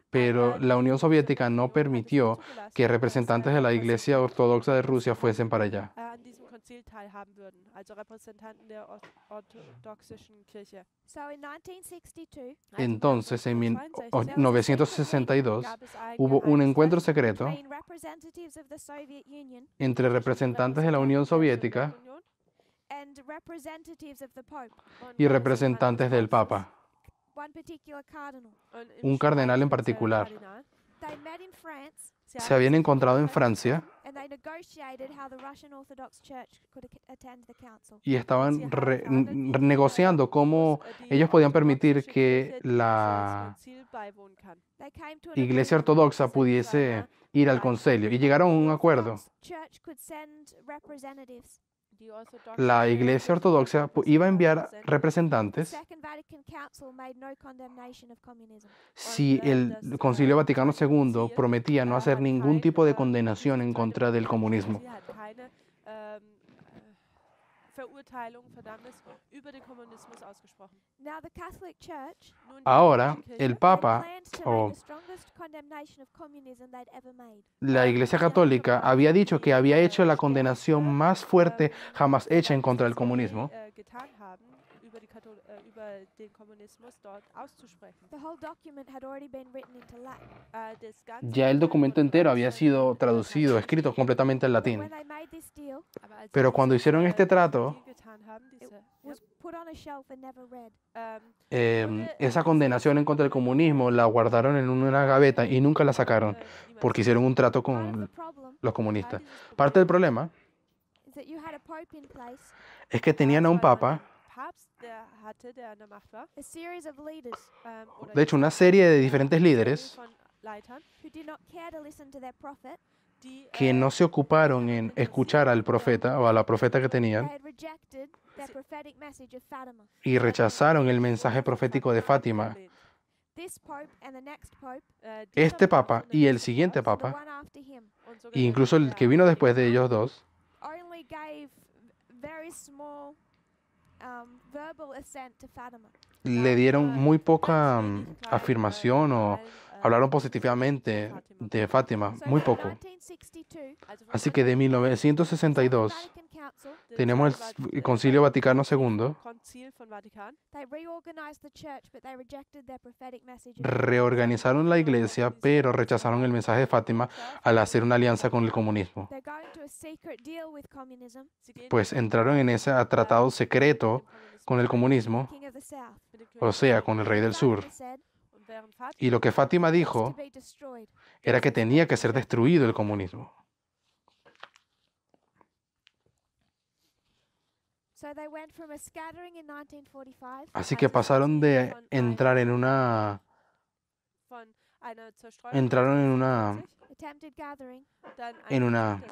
Pero la Unión Soviética no permitió que representantes de la Iglesia Ortodoxa de Rusia fuesen para allá. Entonces, en 1962, hubo un encuentro secreto entre representantes de la Unión Soviética y representantes del Papa, un cardenal en particular. Se habían encontrado en Francia y estaban negociando cómo ellos podían permitir que la Iglesia Ortodoxa pudiese ir al concilio, y llegaron a un acuerdo. La Iglesia Ortodoxa iba a enviar representantes si el Concilio Vaticano II prometía no hacer ningún tipo de condenación en contra del comunismo. Ahora, el Papa, o la Iglesia Católica, había dicho que había hecho la condenación más fuerte jamás hecha en contra del comunismo. Ya el documento entero había sido traducido, escrito completamente en latín. Pero cuando hicieron este trato, esa condenación en contra del comunismo la guardaron en una gaveta y nunca la sacaron porque hicieron un trato con los comunistas. Parte del problema es que tenían a un papa, de hecho una serie de diferentes líderes que no se ocuparon en escuchar al profeta o a la profeta que tenían y rechazaron el mensaje profético de Fátima. Este papa y el siguiente papa, e incluso el que vino después de ellos dos, le dieron muy poca afirmación o hablaron positivamente de Fátima, muy poco. Así que de 1962 tenemos el Concilio Vaticano II. Reorganizaron la iglesia, pero rechazaron el mensaje de Fátima al hacer una alianza con el comunismo. Pues entraron en ese tratado secreto con el comunismo, o sea, con el rey del sur. Y lo que Fátima dijo era que tenía que ser destruido el comunismo. Así que pasaron de entrar en una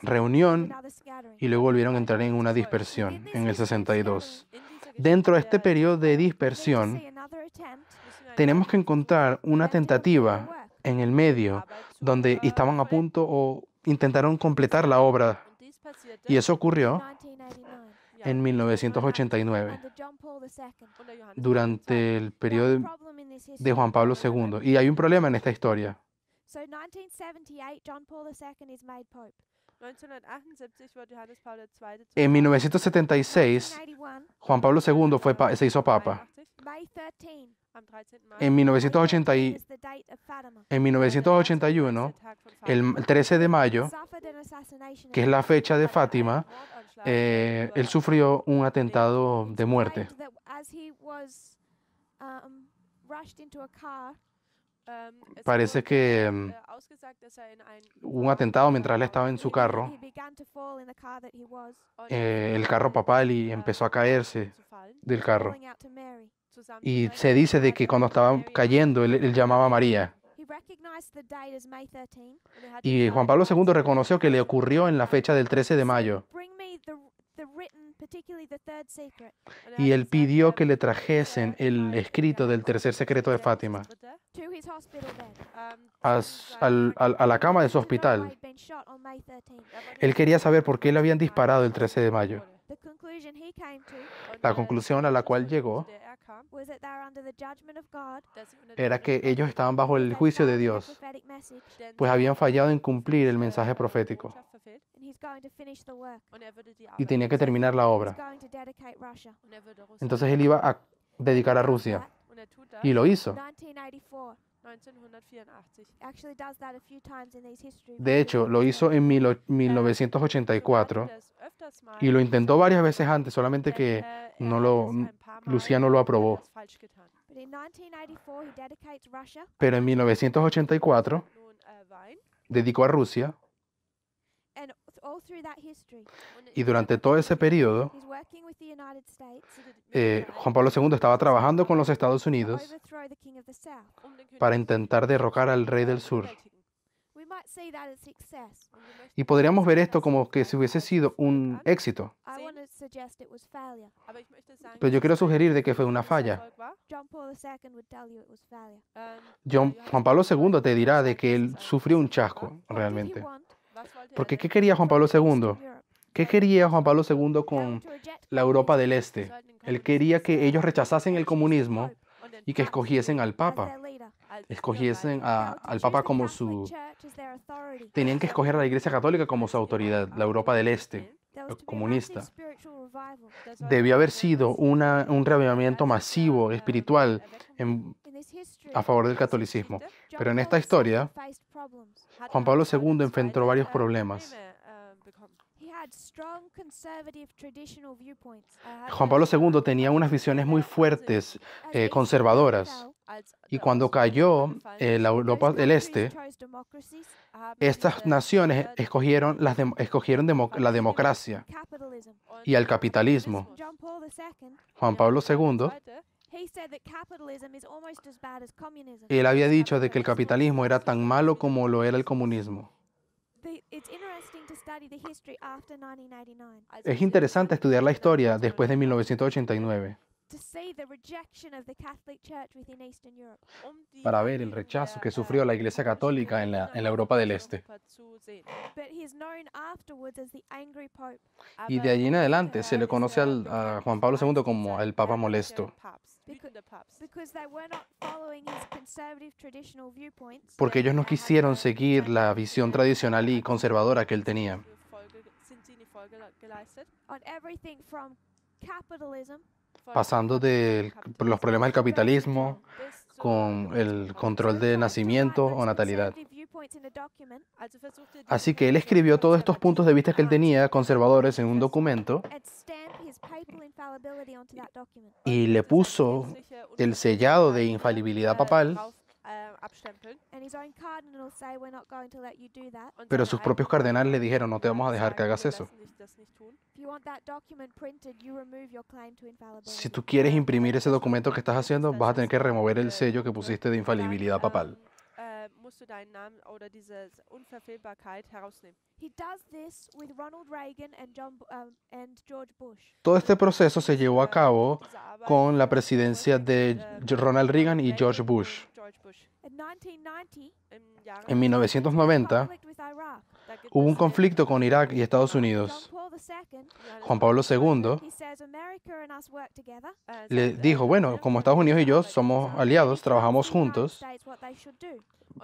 reunión y luego volvieron a entrar en una dispersión en el 62. Dentro de este periodo de dispersión, tenemos que encontrar una tentativa en el medio donde estaban a punto o intentaron completar la obra. Y eso ocurrió en 1989, durante el periodo de Juan Pablo II. Y hay un problema en esta historia. En 1976, Juan Pablo II se hizo papa. En 1981, el 13 de mayo, que es la fecha de Fátima, él sufrió un atentado de muerte. Parece que hubo un atentado mientras él estaba en su carro, el carro papal, y empezó a caerse del carro. Y se dice de que cuando estaba cayendo, él llamaba a María. Y Juan Pablo II reconoció que le ocurrió en la fecha del 13 de mayo. Y él pidió que le trajesen el escrito del tercer secreto de Fátima a la cama de su hospital. Él quería saber por qué le habían disparado el 13 de mayo. La conclusión a la cual llegó era que ellos estaban bajo el juicio de Dios, pues habían fallado en cumplir el mensaje profético. Y tenía que terminar la obra. Entonces él iba a dedicar a Rusia. Y lo hizo. De hecho, lo hizo en 1984 y lo intentó varias veces antes, solamente que Lucía no lo aprobó. Pero en 1984 dedicó a Rusia, y durante todo ese periodo Juan Pablo II estaba trabajando con los Estados Unidos para intentar derrocar al rey del sur. Y podríamos ver esto como que si hubiese sido un éxito. Pero yo quiero sugerir de que fue una falla. Juan Pablo II te dirá de que él sufrió un chasco realmente. Porque ¿qué quería Juan Pablo II? ¿Qué quería Juan Pablo II con la Europa del Este? Él quería que ellos rechazasen el comunismo y que escogiesen al Papa. Escogiesen al Papa como su... Tenían que escoger a la Iglesia Católica como su autoridad, la Europa del Este, comunista. Debió haber sido un reavivamiento masivo, espiritual, a favor del catolicismo. Pero en esta historia, Juan Pablo II enfrentó varios problemas. Juan Pablo II tenía unas visiones muy fuertes, conservadoras. Y cuando cayó la Europa del Este, estas naciones escogieron la democracia y el capitalismo. Juan Pablo II, él había dicho de que el capitalismo era tan malo como lo era el comunismo. Es interesante estudiar la historia después de 1989 para ver el rechazo que sufrió la Iglesia Católica en la Europa del Este. Y de allí en adelante se le conoce a Juan Pablo II como el Papa molesto. porque ellos no quisieron seguir la visión tradicional y conservadora que él tenía. Pasando de los problemas del capitalismo, con el control de nacimiento o natalidad. Así que él escribió todos estos puntos de vista que él tenía, conservadores, en un documento y le puso el sellado de infalibilidad papal, pero sus propios cardenales le dijeron, no te vamos a dejar que hagas eso. Si tú quieres imprimir ese documento que estás haciendo, vas a tener que remover el sello que pusiste de infalibilidad papal. Todo este proceso se llevó a cabo con la presidencia de Ronald Reagan y George Bush. En 1990 hubo un conflicto con Irak y Estados Unidos. Juan Pablo II le dijo, bueno, como Estados Unidos y yo somos aliados, trabajamos juntos.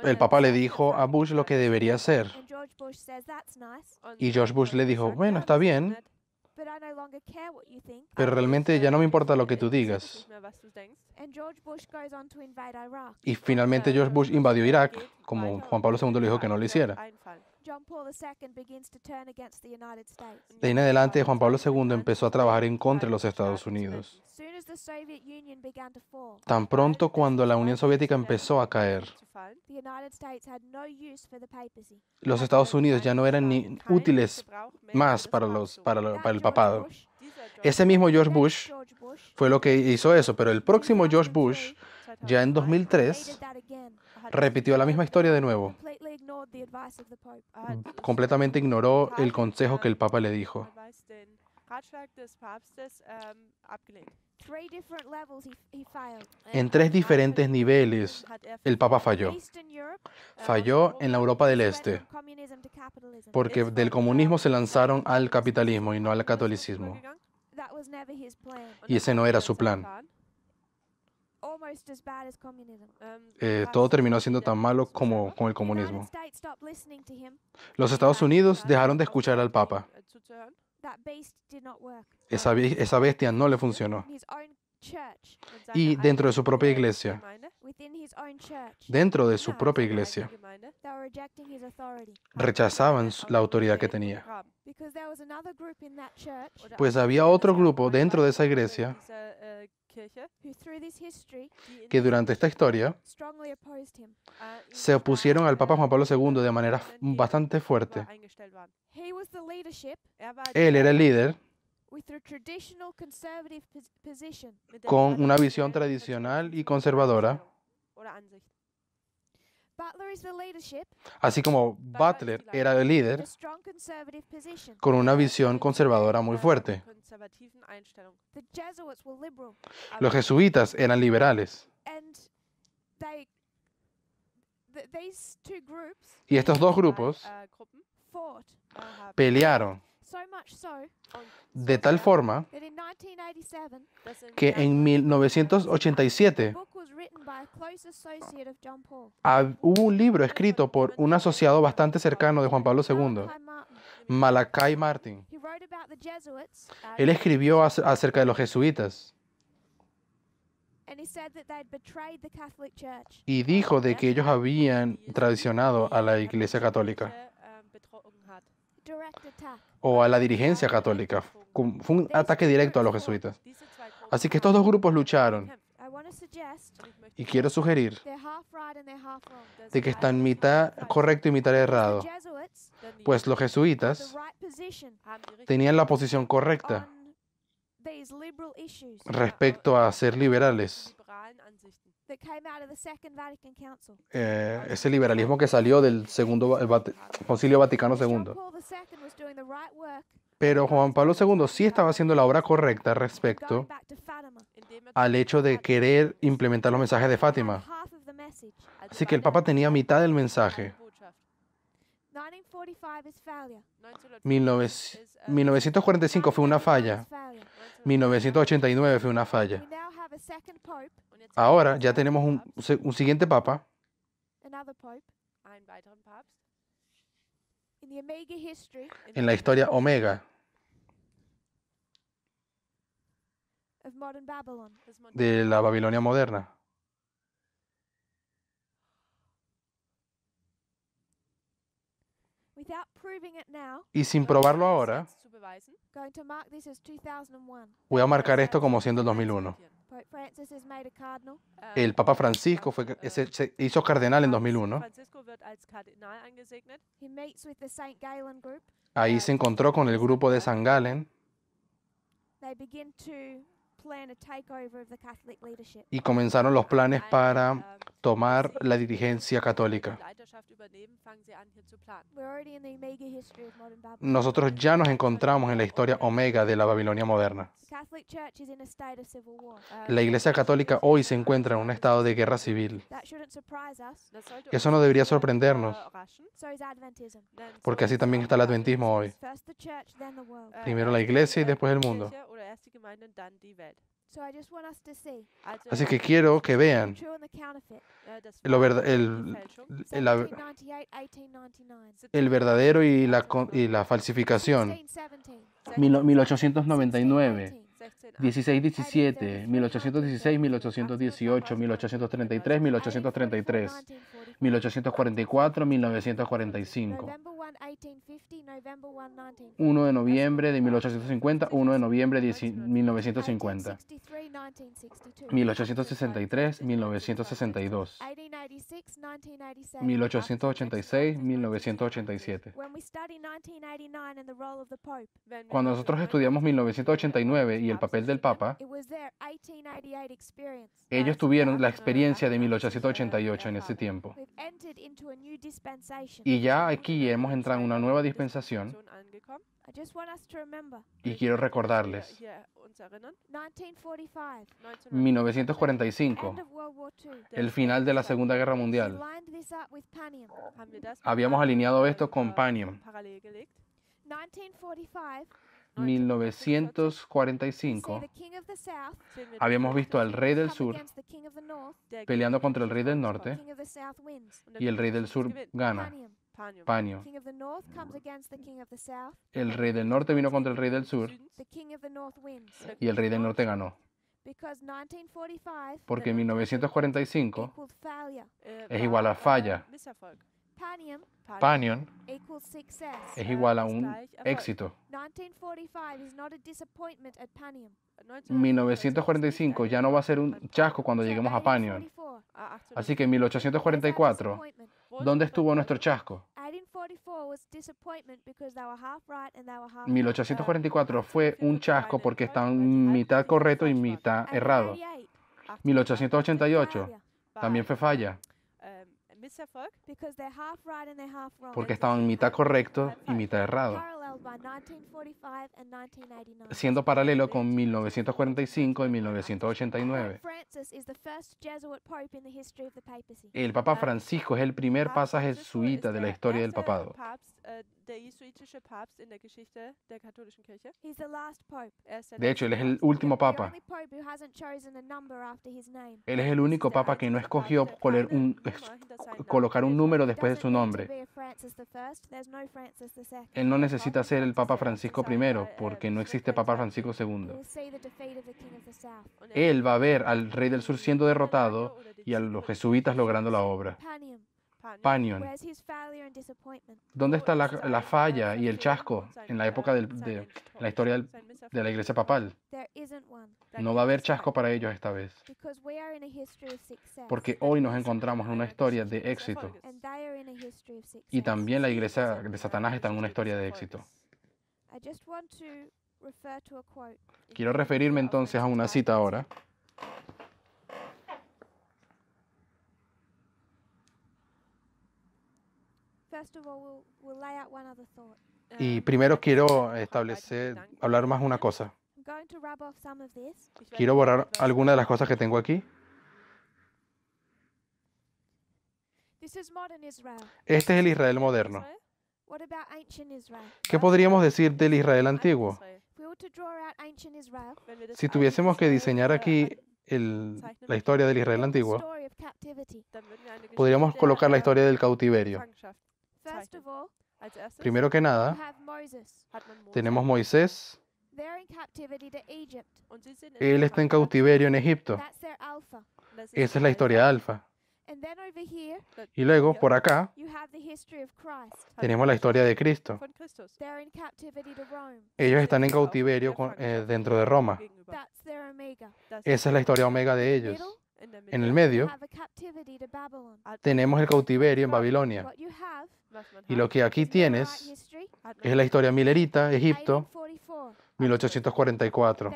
El Papa le dijo a Bush lo que debería hacer. Y George Bush le dijo, bueno, está bien, pero realmente ya no me importa lo que tú digas. Y finalmente George Bush invadió Irak, como Juan Pablo II le dijo que no lo hiciera. De ahí en adelante, Juan Pablo II empezó a trabajar en contra de los Estados Unidos. Tan pronto cuando la Unión Soviética empezó a caer, los Estados Unidos ya no eran ni útiles más para el papado. Ese mismo George Bush fue lo que hizo eso, pero el próximo George Bush, ya en 2003, repitió la misma historia de nuevo. Completamente ignoró el consejo que el Papa le dijo. En 3 diferentes niveles, el Papa falló. Falló en la Europa del Este, porque del comunismo se lanzaron al capitalismo y no al catolicismo. Y ese no era su plan. Todo terminó siendo tan malo como con el comunismo. Los Estados Unidos dejaron de escuchar al Papa. Esa bestia no le funcionó. Y dentro de su propia iglesia, rechazaban la autoridad que tenía. Pues había otro grupo dentro de esa iglesia que durante esta historia se opusieron al Papa Juan Pablo II de manera bastante fuerte. Él era el líder con una visión tradicional y conservadora, así como Butler era el líder con una visión conservadora muy fuerte. Los jesuitas eran liberales. Y estos dos grupos pelearon de tal forma que en 1987 hubo un libro escrito por un asociado bastante cercano de Juan Pablo II, Malachi Martin. Él escribió acerca de los jesuitas y dijo de que ellos habían traicionado a la Iglesia Católica o a la dirigencia católica. Fue un ataque directo a los jesuitas. Así que estos dos grupos lucharon. Y quiero sugerir de que están mitad correcto y mitad errado. Pues los jesuitas tenían la posición correcta respecto a ser liberales. Ese liberalismo que salió del Concilio Vaticano II. Pero Juan Pablo II sí estaba haciendo la obra correcta respecto al hecho de querer implementar los mensajes de Fátima. Así que el Papa tenía mitad del mensaje. 1945 fue una falla. 1989 fue una falla. Ahora ya tenemos un siguiente papa en la historia Omega de la Babilonia moderna. Y sin probarlo ahora, voy a marcar esto como siendo el 2001. El Papa Francisco se hizo cardenal en 2001. Ahí se encontró con el grupo de San Galen y comenzaron los planes para tomar la dirigencia católica. Nosotros ya nos encontramos en la historia Omega de la Babilonia moderna. La Iglesia Católica hoy se encuentra en un estado de guerra civil. Eso no debería sorprendernos, porque así también está el adventismo hoy. Primero la Iglesia y después el mundo. Así que quiero que vean el verdadero y la falsificación. 1899, 1617, 1816, 1818, 1833, 1833, 1844, 1945. 1 de noviembre de 1850, 1 de noviembre de 1950. 1863, 1962. 1886, 1987. Cuando nosotros estudiamos 1989 y el papel del Papa, ellos tuvieron la experiencia de 1888 en ese tiempo. Y ya aquí hemos entrado en una nueva dispensación. Y quiero recordarles, 1945, el final de la Segunda Guerra Mundial. Habíamos alineado esto con Panion. 1945, habíamos visto al rey del sur peleando contra el rey del norte y el rey del sur gana. Panion. El rey del norte vino contra el rey del sur y el rey del norte ganó. Porque 1945 es igual a falla. Panion es igual a un éxito. 1945 ya no va a ser un chasco cuando lleguemos a Panion. Así que en 1844, ¿dónde estuvo nuestro chasco? 1844 fue un chasco porque estaban mitad correcto y mitad errado. 1888 también fue falla porque estaban mitad correcto y mitad errado, siendo paralelo con 1945 y 1989. El Papa Francisco es el primer papa jesuita de la historia del papado. De hecho, él es el último papa. Él es el único papa que no escogió colocar un número después de su nombre. Él no necesita ser el Papa Francisco I, porque no existe Papa Francisco II. Él va a ver al rey del sur siendo derrotado y a los jesuitas logrando la obra. Panion. ¿Dónde está la falla y el chasco en la época de la historia de la iglesia papal? No va a haber chasco para ellos esta vez, porque hoy nos encontramos en una historia de éxito y también la iglesia de Satanás está en una historia de éxito. Quiero referirme entonces a una cita ahora. Y primero quiero hablar más una cosa. Quiero borrar algunas de las cosas que tengo aquí. Este es el Israel moderno. ¿Qué podríamos decir del Israel antiguo? Si tuviésemos que diseñar aquí la historia del Israel antiguo, podríamos colocar la historia del cautiverio. Primero que nada, tenemos Moisés. Él está en cautiverio en Egipto. Esa es la historia alfa. Y luego, por acá, tenemos la historia de Cristo. Ellos están en cautiverio dentro de Roma. Esa es la historia omega de ellos. En el medio, tenemos el cautiverio en Babilonia. Y lo que aquí tienes es la historia milerita, Egipto, 1844.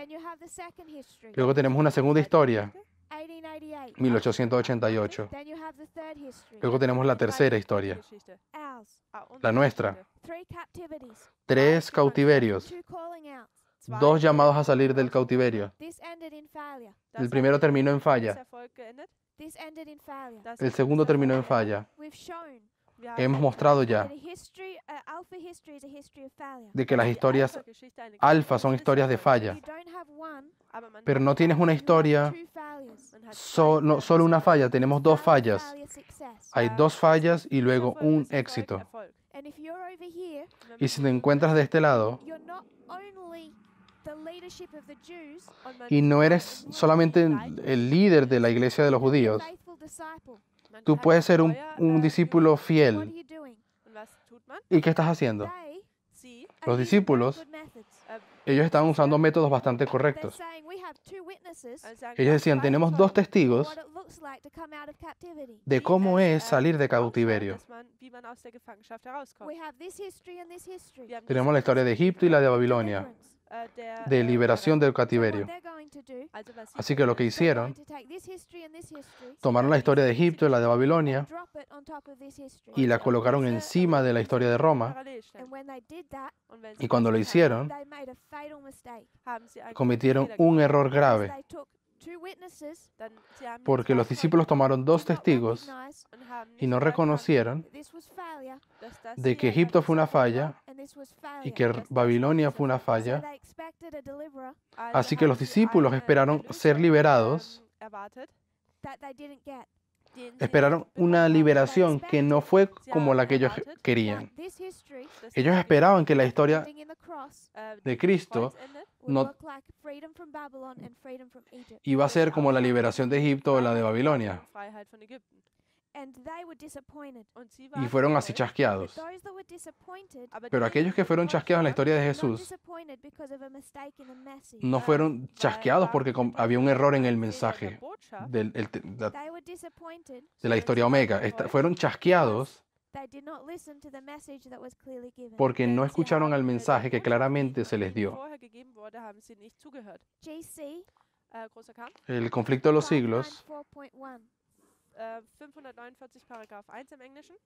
Luego tenemos una segunda historia, 1888. Luego tenemos la tercera historia, la nuestra. 3 cautiverios, 2 llamados a salir del cautiverio. El primero terminó en falla. El segundo terminó en falla. Hemos mostrado ya de que las historias alfa son historias de falla. Pero no tienes una historia, no solo una falla, tenemos 2 fallas. Hay 2 fallas y luego un éxito. Y si te encuentras de este lado, y no eres solamente el líder de la iglesia de los judíos, tú puedes ser un discípulo fiel. ¿Y qué estás haciendo? Los discípulos, ellos estaban usando métodos bastante correctos. Ellos decían, tenemos 2 testigos de cómo es salir de cautiverio. Tenemos la historia de Egipto y la de Babilonia, de liberación del cautiverio. Así que lo que hicieron, tomaron la historia de Egipto y la de Babilonia y la colocaron encima de la historia de Roma. Y cuando lo hicieron, cometieron un error grave, porque los discípulos tomaron 2 testigos y no reconocieron de que Egipto fue una falla y que Babilonia fue una falla. Así que los discípulos esperaron ser liberados, esperaron una liberación que no fue como la que ellos querían. Ellos esperaban que la historia de Cristo no iba a ser como la liberación de Egipto o la de Babilonia. Y fueron así chasqueados. Pero aquellos que fueron chasqueados en la historia de Jesús no fueron chasqueados porque había un error en el mensaje de la historia omega. Fueron chasqueados porque no escucharon al mensaje que claramente se les dio. El conflicto de los siglos, 549 paragraf 1 im Englischen.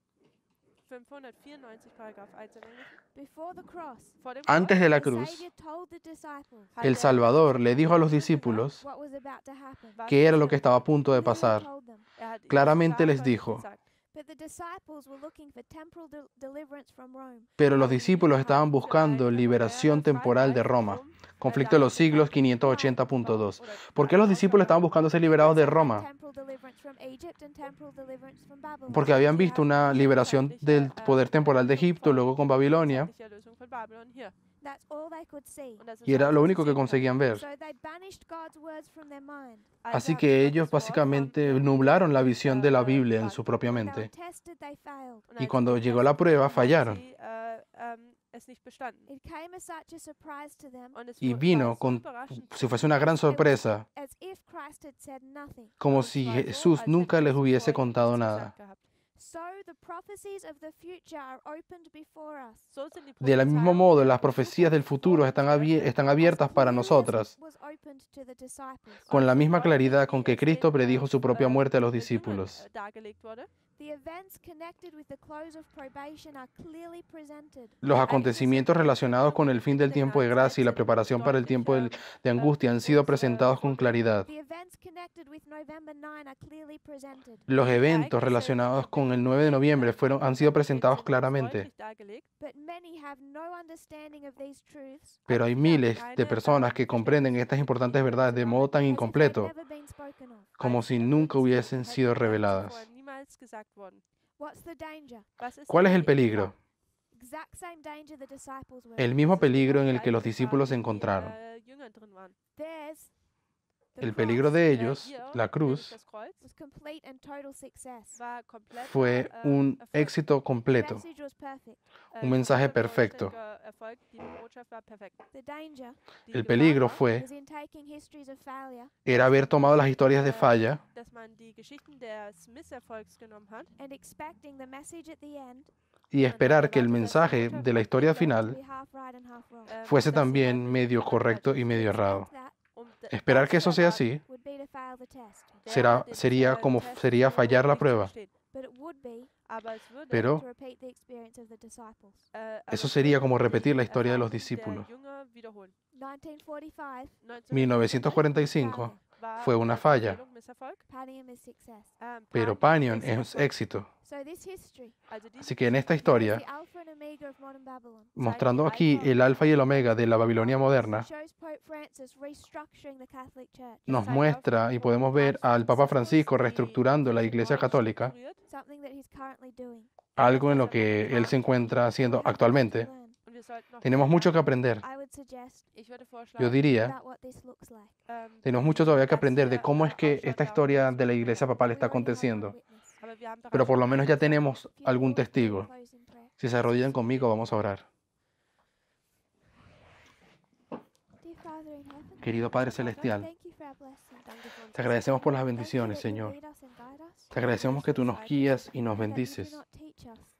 594 paragraf 1 im Englischen. Antes de la cruz, el Salvador le dijo a los discípulos qué era lo que estaba a punto de pasar. Claramente les dijo, pero los discípulos estaban buscando liberación temporal de Roma. Conflicto de los siglos 580.2. ¿Por qué los discípulos estaban buscando ser liberados de Roma? Porque habían visto una liberación del poder temporal de Egipto, luego con Babilonia, y era lo único que conseguían ver. Así que ellos básicamente nublaron la visión de la Biblia en su propia mente. Y cuando llegó la prueba, fallaron. Y vino como si fuese una gran sorpresa, como si Jesús nunca les hubiese contado nada. Del mismo modo, las profecías del futuro están abiertas para nosotras, con la misma claridad con que Cristo predijo su propia muerte a los discípulos. Los acontecimientos relacionados con el fin del tiempo de gracia y la preparación para el tiempo de angustia han sido presentados con claridad. Los eventos relacionados con el 9 de noviembre han sido presentados claramente. Pero hay miles de personas que comprenden estas importantes verdades de modo tan incompleto, como si nunca hubiesen sido reveladas. ¿Cuál es el peligro? El mismo peligro en el que los discípulos se encontraron. El peligro de ellos, la cruz, fue un éxito completo, un mensaje perfecto. El peligro era haber tomado las historias de falla y esperar que el mensaje de la historia final fuese también medio correcto y medio errado. Esperar que eso sea así sería fallar la prueba. Pero eso sería como repetir la historia de los discípulos. 1945 fue una falla, pero Panion es éxito. Así que en esta historia, mostrando aquí el alfa y el omega de la Babilonia moderna, nos muestra y podemos ver al Papa Francisco reestructurando la Iglesia Católica, algo en lo que él se encuentra haciendo actualmente. Tenemos mucho que aprender. Yo diría, tenemos mucho todavía que aprender de cómo es que esta historia de la Iglesia Papal está aconteciendo. Pero por lo menos ya tenemos algún testigo. Si se arrodillan conmigo, vamos a orar. Querido Padre Celestial, te agradecemos por las bendiciones, Señor. Te agradecemos que tú nos guías y nos bendices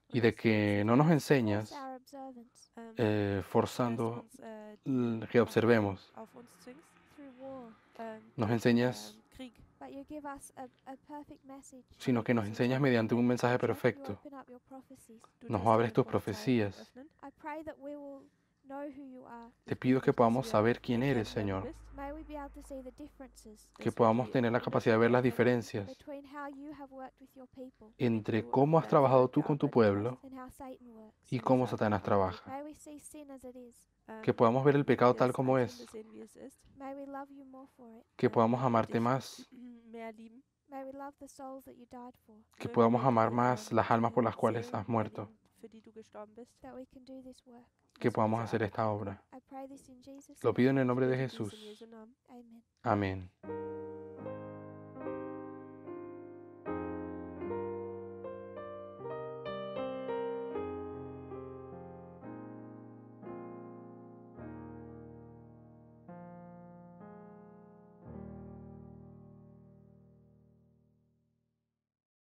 y de que no nos enseñas forzando que observemos. Nos enseñas, sino que nos enseñas mediante un mensaje perfecto. Nos abres tus profecías. Te pido que podamos saber quién eres, Señor. Que podamos tener la capacidad de ver las diferencias entre cómo has trabajado tú con tu pueblo y cómo Satanás trabaja. Que podamos ver el pecado tal como es. Que podamos amarte más. Que podamos amar más las almas por las cuales has muerto. Que podamos hacer esta obra. Lo pido en el nombre de Jesús. Amén.